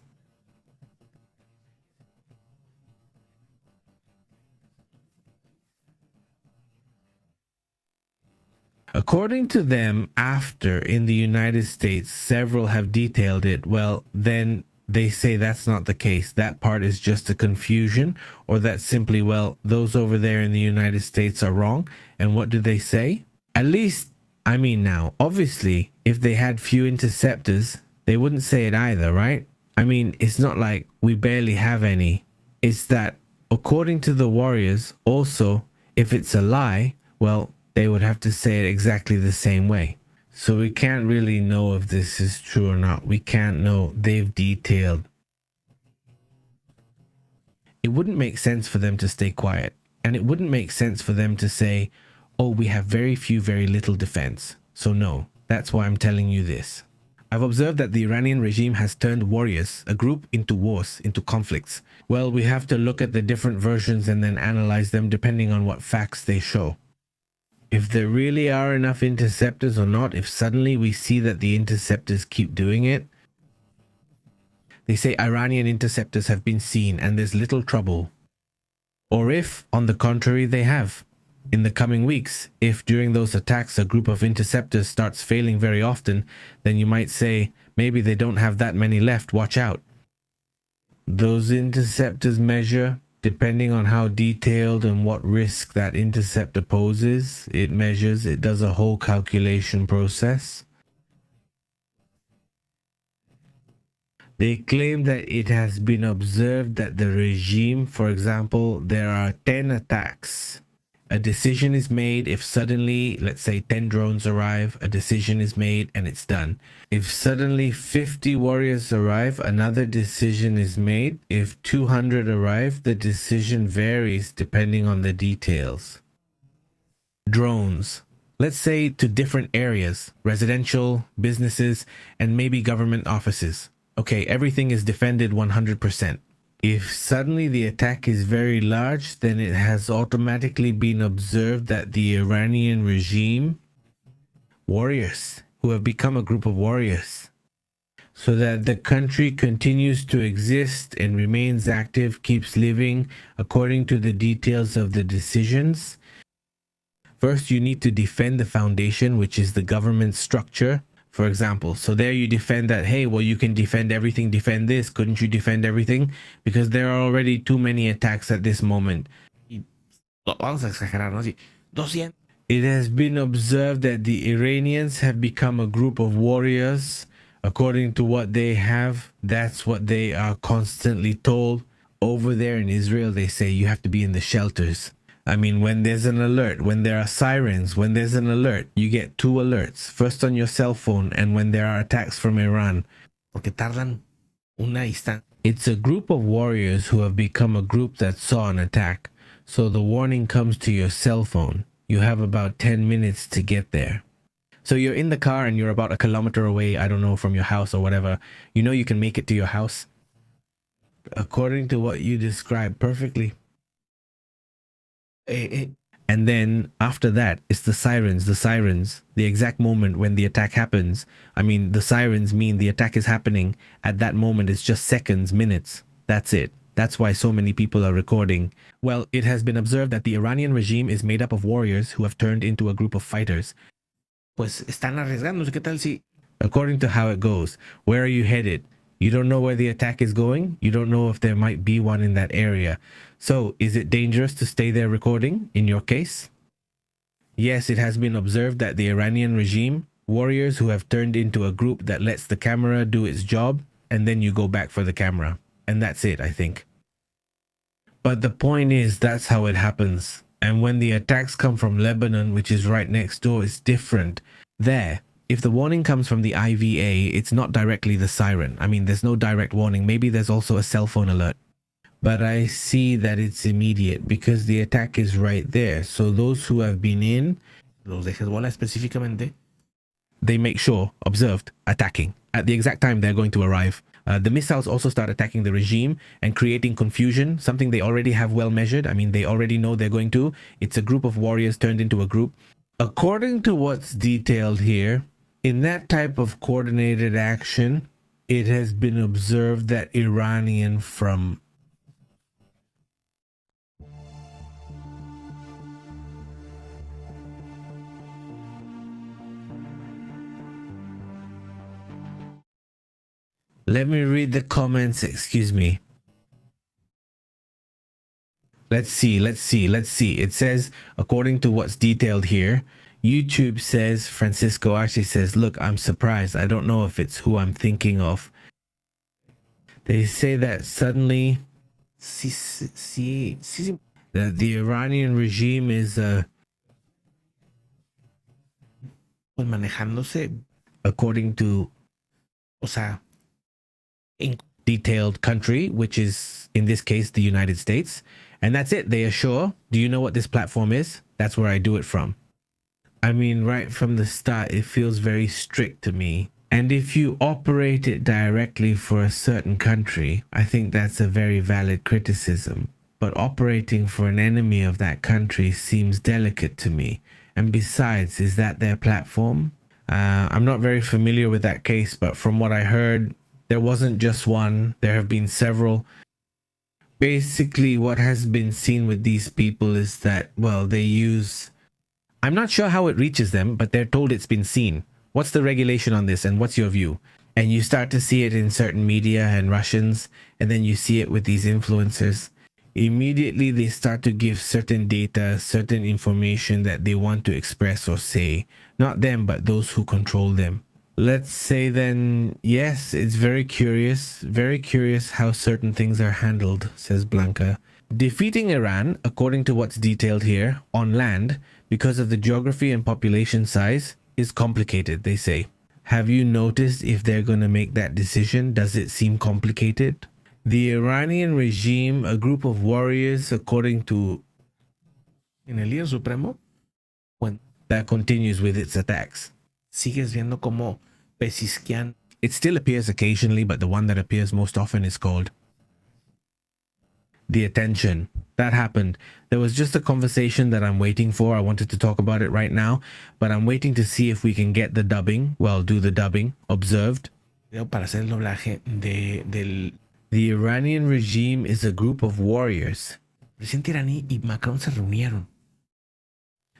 According to them, after in the United States, several have detailed it, well, then they say that's not the case. That part is just a confusion, or that simply, well, those over there in the United States are wrong. And what do they say? At least, I mean, now, obviously, if they had few interceptors, they wouldn't say it either, right? I mean, it's not like we barely have any. It's that, according to the warriors, also, if it's a lie, well, they would have to say it exactly the same way. So we can't really know if this is true or not. We can't know. They've detailed. It wouldn't make sense for them to stay quiet. And it wouldn't make sense for them to say, oh, we have very few, very little defense. So no, that's why I'm telling you this. I've observed that the Iranian regime has turned warriors, a group, into wars, into conflicts. Well, we have to look at the different versions and then analyze them depending on what facts they show. If there really are enough interceptors or not, if suddenly we see that the interceptors keep doing it. They say Iranian interceptors have been seen and there's little trouble. Or if, on the contrary, they have. In the coming weeks, if during those attacks a group of interceptors starts failing very often, then you might say, maybe they don't have that many left, watch out. Those interceptors measure, depending on how detailed and what risk that interceptor poses, it measures, it does a whole calculation process. They claim that it has been observed that the regime, for example, there are 10 attacks. A decision is made if suddenly, let's say 10 drones arrive, a decision is made and it's done. If suddenly 50 warriors arrive, another decision is made. If 200 arrive, the decision varies depending on the details. Drones. Let's say to different areas, residential, businesses, and maybe government offices. Okay, everything is defended 100%. If suddenly the attack is very large, then it has automatically been observed that the Iranian regime, warriors, who have become a group of warriors, so that the country continues to exist and remains active, keeps living according to the details of the decisions. First, you need to defend the foundation, which is the government structure. For example, so there you defend that, hey, well, you can defend everything, defend this. Couldn't you defend everything? Because there are already too many attacks at this moment. Vamos a exagerar, ¿no? Sí, 200. It has been observed that the Iranians have become a group of warriors. According to what they have, that's what they are constantly told. Over there in Israel, they say you have to be in the shelters. I mean, when there's an alert, when there are sirens, when there's an alert, you get 2 alerts. First on your cell phone and when there are attacks from Iran. Porque tardan una instante. It's a group of warriors who have become a group that saw an attack. So the warning comes to your cell phone. You have about 10 minutes to get there. So you're in the car and you're about a kilometer away, I don't know, from your house or whatever. You know you can make it to your house. According to what you described perfectly. And then after that, it's the sirens, the exact moment when the attack happens. I mean, the sirens mean the attack is happening. At that moment, it's just seconds, minutes. That's it. That's why so many people are recording. Well, it has been observed that the Iranian regime is made up of warriors who have turned into a group of fighters. Pues están arriesgándose. ¿Qué tal si? According to how it goes, where are you headed? You don't know where the attack is going. You don't know if there might be one in that area. So, is it dangerous to stay there recording, in your case? Yes, it has been observed that the Iranian regime, warriors who have turned into a group that lets the camera do its job, and then you go back for the camera. And that's it, I think. But the point is, that's how it happens. And when the attacks come from Lebanon, which is right next door, it's different. There, if the warning comes from the IVA, it's not directly the siren. I mean, there's no direct warning. Maybe there's also a cell phone alert. But I see that it's immediate because the attack is right there. So those who have been in, los de Hezbollah específicamente, they make sure, observed, attacking. At the exact time they're going to arrive. The missiles also start attacking the regime and creating confusion, something they already have well measured. I mean, they already know they're going to. It's a group of warriors turned into a group. According to what's detailed here, in that type of coordinated action, it has been observed that Iranian from Let me read the comments. Excuse me. Let's see. It says, according to what's detailed here, YouTube says, Francisco actually says, look, I'm surprised. I don't know if it's who I'm thinking of. They say that suddenly that the Iranian regime is pues manejándose, according to o sea, detailed country, which is in this case the United States, and that's it. They assure, do you know what this platform is? That's where I do it from. I mean, right from the start it feels very strict to me, and if you operate it directly for a certain country, I think that's a very valid criticism, but operating for an enemy of that country seems delicate to me. And besides, is that their platform? I'm not very familiar with that case, but from what I heard, there wasn't just one, there have been several. Basically, what has been seen with these people is that, well, they use... I'm not sure how it reaches them, but they're told it's been seen. What's the regulation on this and what's your view? And you start to see it in certain media and Russians, and then you see it with these influencers. Immediately, they start to give certain data, certain information that they want to express or say. Not them, but those who control them. Let's say then, yes, it's very curious how certain things are handled, says Blanca. Defeating Iran, according to what's detailed here, on land, because of the geography and population size, is complicated, they say. Have you noticed if they're going to make that decision? Does it seem complicated? The Iranian regime, a group of warriors, according to en el líder supremo, that continues with its attacks. sigues viendo como Pezisquian. It still appears occasionally, but the one that appears most often is called The Attention. That happened. There was just a conversation that I'm waiting for. I wanted to talk about it right now, but I'm waiting to see if we can get the dubbing. Well, do the dubbing. Observed. Para hacer el doblaje del The Iranian regime is a group of warriors. presidente iraní y Macron se reunieron.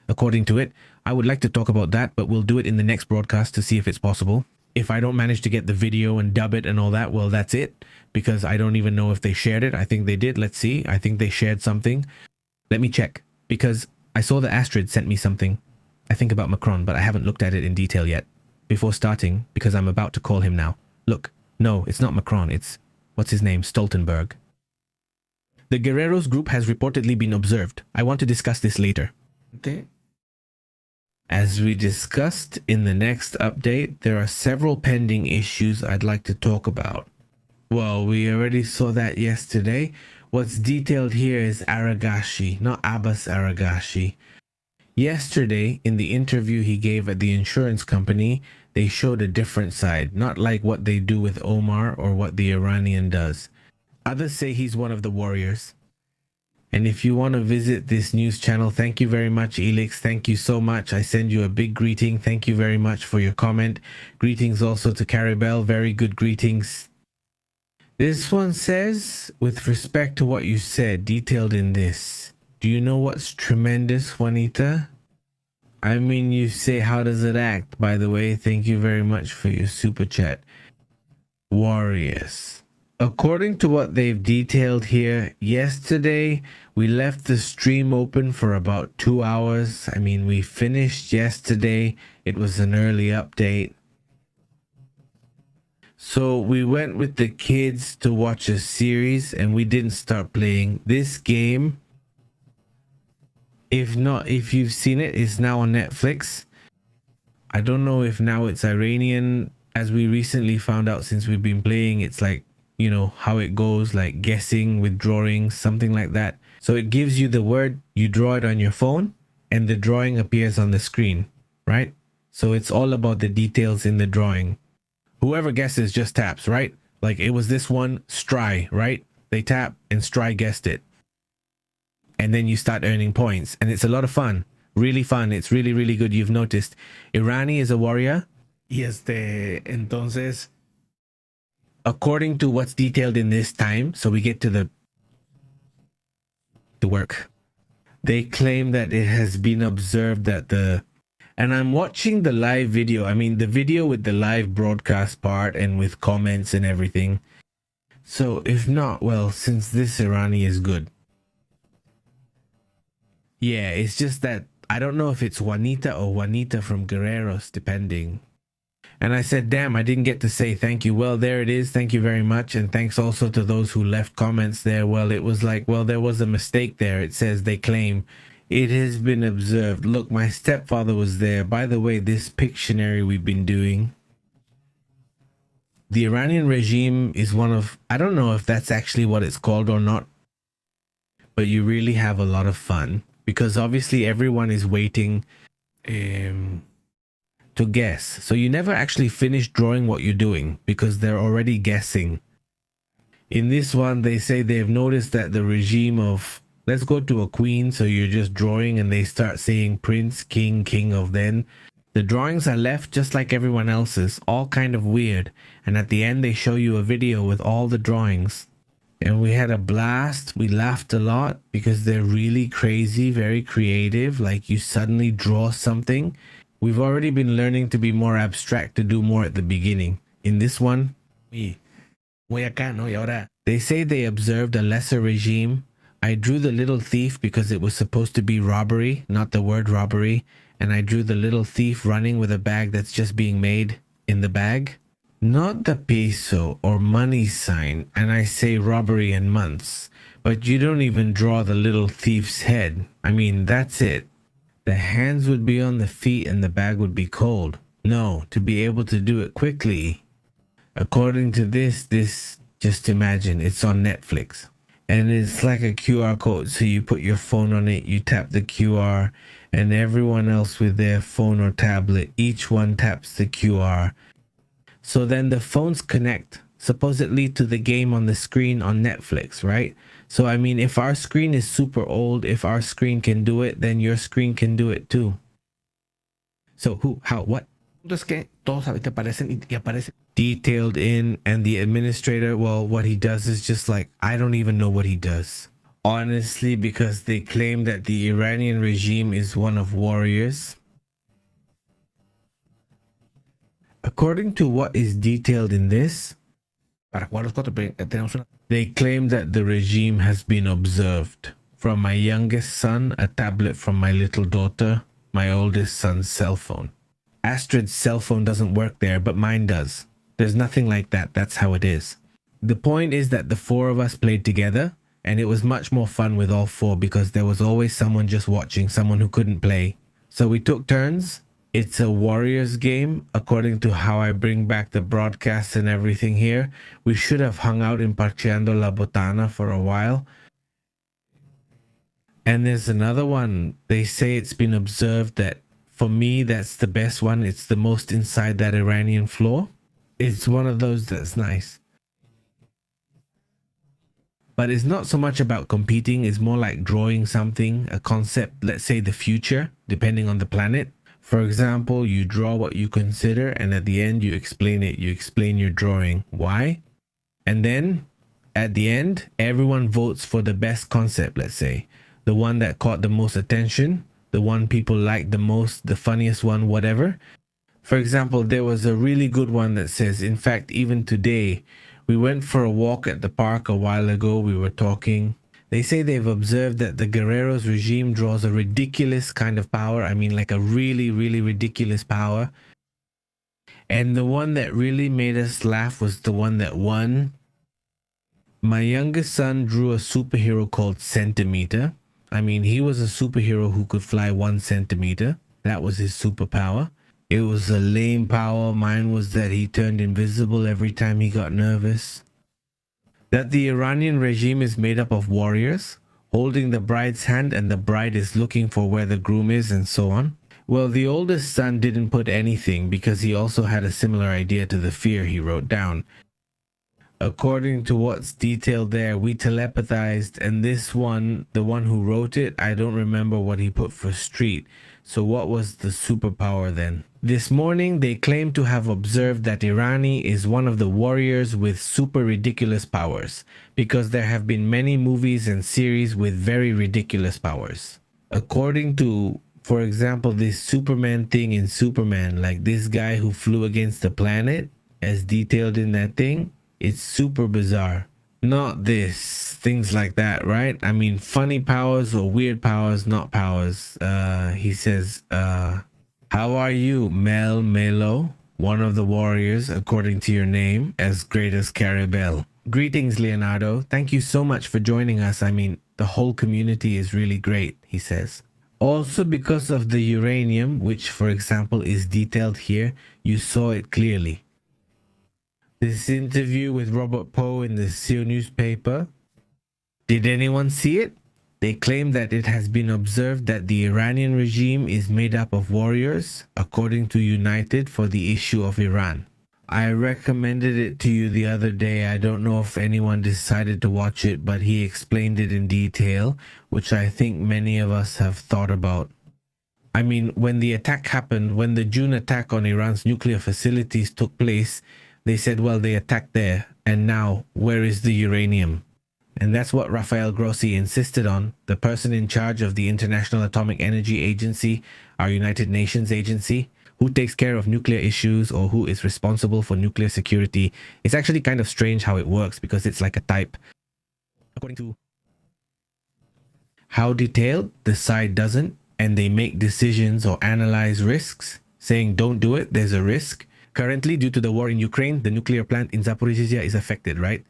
According to it, I would like to talk about that, but we'll do it in the next broadcast to see if it's possible. If I don't manage to get the video and dub it and all that, well, that's it, because I don't even know if they shared it. I think they did. Let's see. I think they shared something. Let me check, because I saw that Astrid sent me something, I think about Macron, but I haven't looked at it in detail yet. Before starting, because I'm about to call him now. Look, no, it's not Macron. It's, what's his name? Stoltenberg. The Guerreros group has reportedly been observed. I want to discuss this later. As we discussed in the next update, there are several pending issues I'd like to talk about. Well, we already saw that yesterday. What's detailed here is Aragashi, not Abbas Aragashi. Yesterday, in the interview he gave at the insurance company, they showed a different side, not like what they do with Omar or what the Iranian does. Others say he's one of the warriors. And if you want to visit this news channel, thank you very much, Elix. Thank you so much. I send you a big greeting. Thank you very much for your comment. Greetings also to Caribel. Very good greetings. This one says, with respect to what you said, detailed in this, do you know what's tremendous, Juanita? I mean, you say, how does it act? By the way, thank you very much for your super chat. Warriors. According to what they've detailed here, yesterday we left the stream open for about 2 hours. I mean, we finished yesterday. It was an early update. So we went with the kids to watch a series and we didn't start playing. This game, if you've seen it, it's now on Netflix. I don't know if now it's Iranian, as we recently found out since we've been playing. It's like, you know, how it goes, like guessing with drawings, something like that. So it gives you the word, you draw it on your phone, and the drawing appears on the screen, right? So it's all about the details in the drawing. Whoever guesses just taps, right? Like it was this one, Stry, right? They tap and Stry guessed it. And then you start earning points. And it's a lot of fun. Really fun. It's really, really good. You've noticed. Irani is a warrior. Y entonces, According to what's detailed in this time, so we get to the work. They claim that it has been observed that and I'm watching the live video. I mean, the video with the live broadcast part and with comments and everything. So if not, well, since this Irani is good. Yeah, it's just that I don't know if it's Juanita or Juanita from Guerreros, depending. And I said, damn, I didn't get to say thank you. Well, there it is. Thank you very much. And thanks also to those who left comments there. Well, it was like, well, there was a mistake there. It says they claim it has been observed. Look, my stepfather was there. By the way, this Pictionary we've been doing, the Iranian regime is one of, I don't know if that's actually what it's called or not, but you really have a lot of fun because obviously everyone is waiting to guess. So you never actually finish drawing what you're doing because they're already guessing. In this one, they say they've noticed that the regime of, let's go to a queen. So you're just drawing and they start saying prince, king, king of then. The drawings are left just like everyone else's, all kind of weird. And at the end, they show you a video with all the drawings. And we had a blast. We laughed a lot because they're really crazy, very creative. Like you suddenly draw something. We've already been learning to be more abstract, to do more at the beginning. In this one, voy acá, ¿no? Y ahora, they say they observed a lesser regime. I drew the little thief because it was supposed to be robbery, not the word robbery. And I drew the little thief running with a bag that's just being made in the bag. Not the peso or money sign. And I say robbery and months. But you don't even draw the little thief's head. I mean, that's it. The hands would be on the feet and the bag would be cold. No, to be able to do it quickly. According to this, just imagine, it's on Netflix. And it's like a QR code. So you put your phone on it, you tap the QR, and everyone else with their phone or tablet, each one taps the QR. So then the phones connect, supposedly to the game on the screen on Netflix, right? So, I mean, if our screen is super old, if our screen can do it, then your screen can do it too. So who, how, what? es que todos ahorita aparecen y aparecen. Detailed in, and the administrator, well, what he does is just like, I don't even know what he does. Honestly, because they claim that the Iranian regime is one of warriors. According to what is detailed in this, Para jugar los cuatro, tenemos una. they claim that the regime has been observed. From my youngest son, a tablet from my little daughter, my oldest son's cell phone. Astrid's cell phone doesn't work there, but mine does. There's nothing like that. That's how it is. The point is that the four of us played together, and it was much more fun with all four because there was always someone just watching, someone who couldn't play. So we took turns. It's a warriors game, according to how I bring back the broadcast and everything here. We should have hung out in Parcheando La Botana for a while. And there's another one. They say it's been observed that, for me, that's the best one. It's the most inside that Iranian floor. It's one of those that's nice. But it's not so much about competing. It's more like drawing something, a concept, let's say the future, depending on the planet. For example, you draw what you consider, and at the end, you explain it. You explain your drawing. Why? And then, at the end, everyone votes for the best concept, let's say. The one that caught the most attention, the one people liked the most, the funniest one, whatever. For example, there was a really good one that says, in fact, even today, we went for a walk at the park a while ago. We were talking. They say they've observed that the Guerreros regime draws a ridiculous kind of power. I mean, like a really, really ridiculous power. And the one that really made us laugh was the one that won. My youngest son drew a superhero called Centimeter. I mean, he was a superhero who could fly 1 centimeter. That was his superpower. It was a lame power. Mine was that he turned invisible every time he got nervous. That the Iranian regime is made up of warriors, holding the bride's hand, and the bride is looking for where the groom is, and so on. Well, the oldest son didn't put anything because he also had a similar idea to the fear he wrote down. According to what's detailed there, we telepathized, and this one, the one who wrote it, I don't remember what he put for street. So what was the superpower then? This morning, they claim to have observed that Irani is one of the warriors with super ridiculous powers, because there have been many movies and series with very ridiculous powers. According to, for example, this Superman thing in Superman, like this guy who flew against the planet, as detailed in that thing, it's super bizarre. Not this, things like that, right? I mean, funny powers or weird powers, not powers. He says, how are you, Melo, one of the warriors, according to your name, as great as Carabel. Greetings, Leonardo. Thank you so much for joining us. I mean, the whole community is really great, he says. Also, because of the uranium, which, for example, is detailed here, you saw it clearly. This interview with Robert Poe in the Seal newspaper. Did anyone see it? They claim that it has been observed that the Iranian regime is made up of warriors, according to United, for the issue of Iran. I recommended it to you the other day. I don't know if anyone decided to watch it, but he explained it in detail, which I think many of us have thought about. I mean, when the attack happened, when the June attack on Iran's nuclear facilities took place, they said, well, they attacked there, and now, where is the uranium? And that's what Rafael Grossi insisted on, the person in charge of the International Atomic Energy Agency, our United Nations agency, who takes care of nuclear issues or who is responsible for nuclear security. It's actually kind of strange how it works because it's like a type. According to how detailed, the side doesn't, and they make decisions or analyze risks, saying don't do it, there's a risk. Currently, due to the war in Ukraine, the nuclear plant in Zaporizhzhia is affected, right?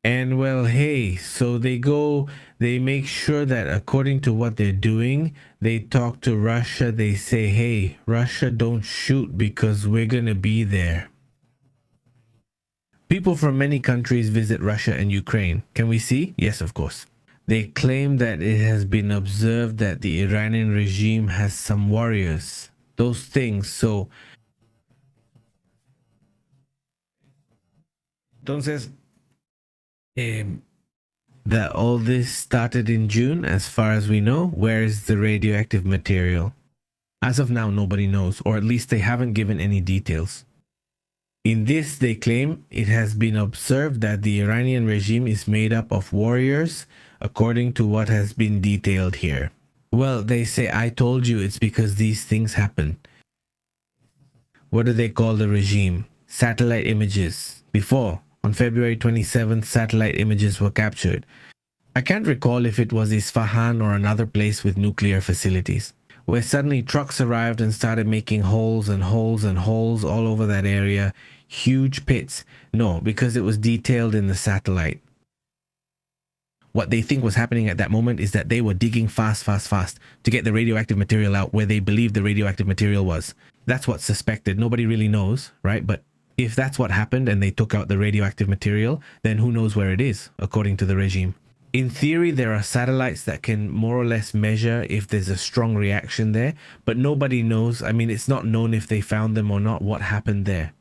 And well, hey, so they make sure that according to what they're doing, they talk to Russia, they say, hey, Russia, don't shoot because we're gonna be there. People from many countries visit Russia and Ukraine. Can we see? Yes, of course. They claim that it has been observed that the Iranian regime has some warriors. Those things, so... Entonces, that all this started in June, as far as we know. Where is the radioactive material? As of now, nobody knows, or at least they haven't given any details. In this, they claim it has been observed that the Iranian regime is made up of warriors, according to what has been detailed here. Well, they say, I told you it's because these things happen. What do they call the regime? Satellite images. Before, on February 27th, satellite images were captured. I can't recall if it was Isfahan or another place with nuclear facilities, where suddenly trucks arrived and started making holes and holes and holes all over that area, huge pits. No, because it was detailed in the satellite. What they think was happening at that moment is that they were digging fast to get the radioactive material out where they believed the radioactive material was. That's what's suspected. Nobody really knows, right? But if that's what happened and they took out the radioactive material, then who knows where it is, according to the regime. In theory, there are satellites that can more or less measure if there's a strong reaction there, but nobody knows. I mean, it's not known if they found them or not, what happened there.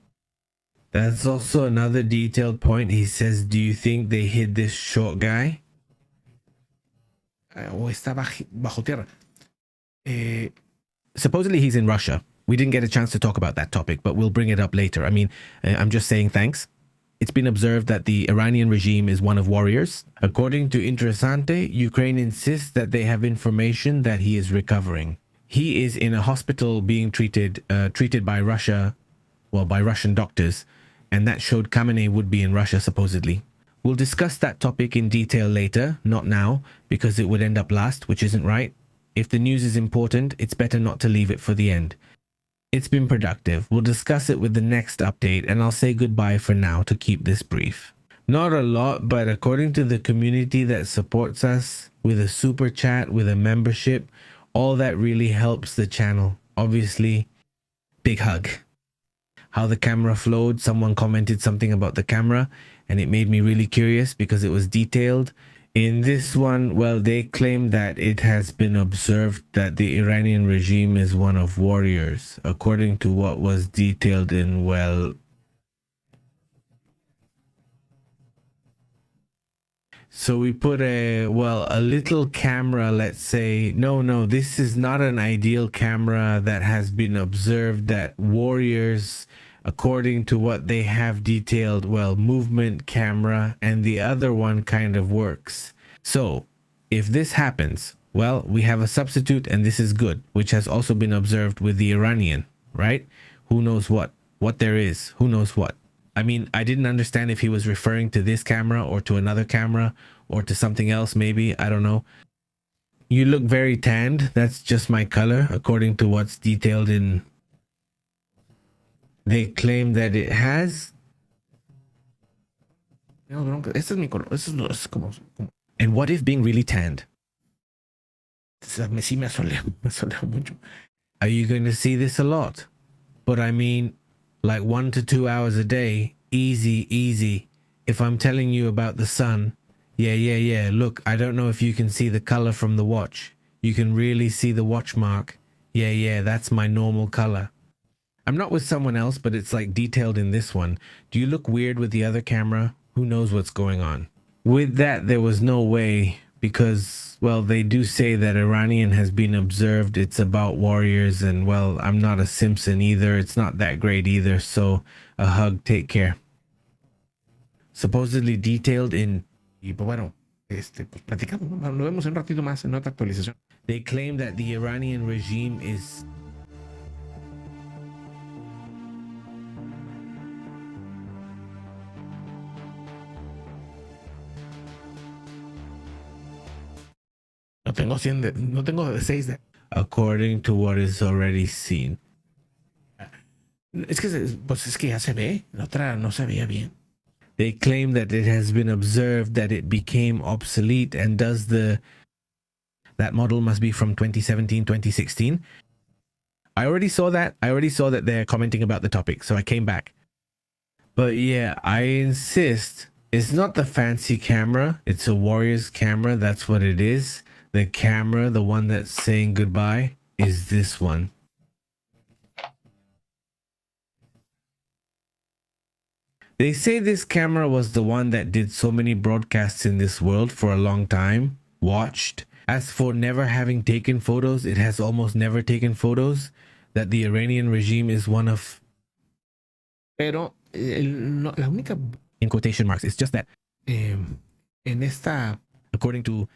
That's also another detailed point. He says, do you think they hid this short guy? O está bajo tierra. Supposedly he's in Russia. We didn't get a chance to talk about that topic, but we'll bring it up later. I mean, I'm just saying thanks. It's been observed that the Iranian regime is one of warriors. According to Interessante, Ukraine insists that they have information that he is recovering. He is in a hospital being treated by Russia, well, by Russian doctors, and that showed Khamenei would be in Russia supposedly. We'll discuss that topic in detail later, not now, because it would end up last, which isn't right. If the news is important, it's better not to leave it for the end. It's been productive. We'll discuss it with the next update, and I'll say goodbye for now to keep this brief. Not a lot, but according to the community that supports us with a super chat, with a membership, all that really helps the channel. Obviously, big hug. How the camera flowed, someone commented something about the camera, and it made me really curious because it was detailed. In this one, well, they claim that it has been observed that the Iranian regime is one of warriors, according to what was detailed in, well, so we put a little camera, let's say. No, this is not an ideal camera that has been observed that warriors, according to what they have detailed, well, movement camera, and the other one kind of works. So if this happens, well, we have a substitute, and this is good, which has also been observed with the Iranian, right? Who knows what there is, who knows what. I mean, I didn't understand if he was referring to this camera or to another camera or to something else, maybe. I don't know. You look very tanned. That's just my color, according to what's detailed in. They claim that it has. Este es mi color. Es como. And what if being really tanned? Sí me asolea mucho. Are you going to see this a lot? But I mean, like 1 to 2 hours a day, easy. If I'm telling you about the sun, yeah. Look, I don't know if you can see the color from the watch. You can really see the watch mark. Yeah, that's my normal color. I'm not with someone else, but it's like detailed in this one. Do you look weird with the other camera? Who knows what's going on? With that, there was no way, because, well, they do say that Iranian has been observed. It's about warriors, and, well, I'm not a Simpson either. It's not that great either. So a hug, take care. Supposedly detailed in. Y pues bueno, pues platicamos, ¿no? Lo vemos en un ratito más en otra actualización. They claim that the Iranian regime is. No tengo 6 de. According to what is already seen. Es que ya se ve. La otra no se veía bien. They claim that it has been observed that it became obsolete, and that model must be from 2017, 2016. I already saw that they're commenting about the topic, so I came back. But yeah, I insist, it's not the fancy camera, it's a warrior's camera, that's what it is. The camera, the one that's saying goodbye, is this one. They say this camera was the one that did so many broadcasts in this world for a long time, watched. As for never having taken photos, it has almost never taken photos. That the Iranian regime is one of. Pero la única. In quotation marks, it's just that. En esta. According to.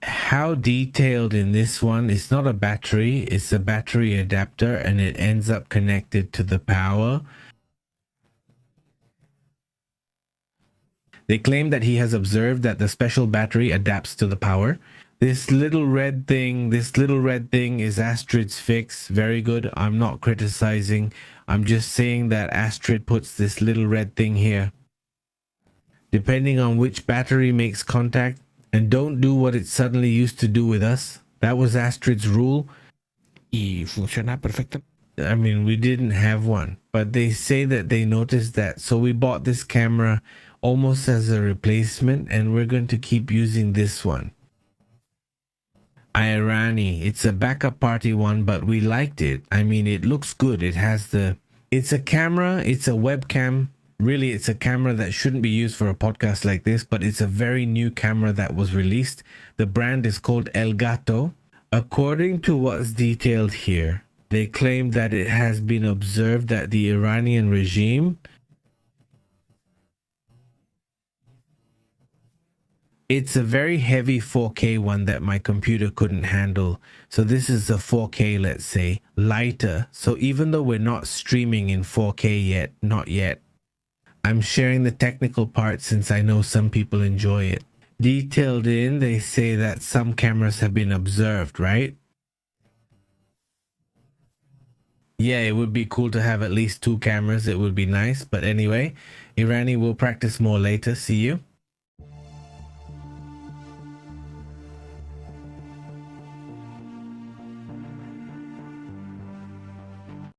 How detailed in this one, it's not a battery, it's a battery adapter, and it ends up connected to the power. They claim that he has observed that the special battery adapts to the power. This little red thing is Astrid's fix. Very good. I'm not criticizing. I'm just saying that Astrid puts this little red thing here. Depending on which battery makes contact, and don't do what it suddenly used to do with us. That was Astrid's rule. Y funciona perfecto. I mean, we didn't have one, but they say that they noticed that. So we bought this camera almost as a replacement, and we're going to keep using this one. Irani, it's a backup party one, but we liked it. I mean, it looks good. It's a camera, it's a webcam. Really, it's a camera that shouldn't be used for a podcast like this, but it's a very new camera that was released. The brand is called El Gato. According to what's detailed here, they claim that it has been observed that the Iranian regime. It's a very heavy 4K one that my computer couldn't handle. So this is a 4K, let's say, lighter. So even though we're not streaming in 4K yet, not yet, I'm sharing the technical part since I know some people enjoy it. Detailed in, they say that some cameras have been observed, right? Yeah, it would be cool to have at least 2 cameras. It would be nice. But anyway, Irani will practice more later. See you.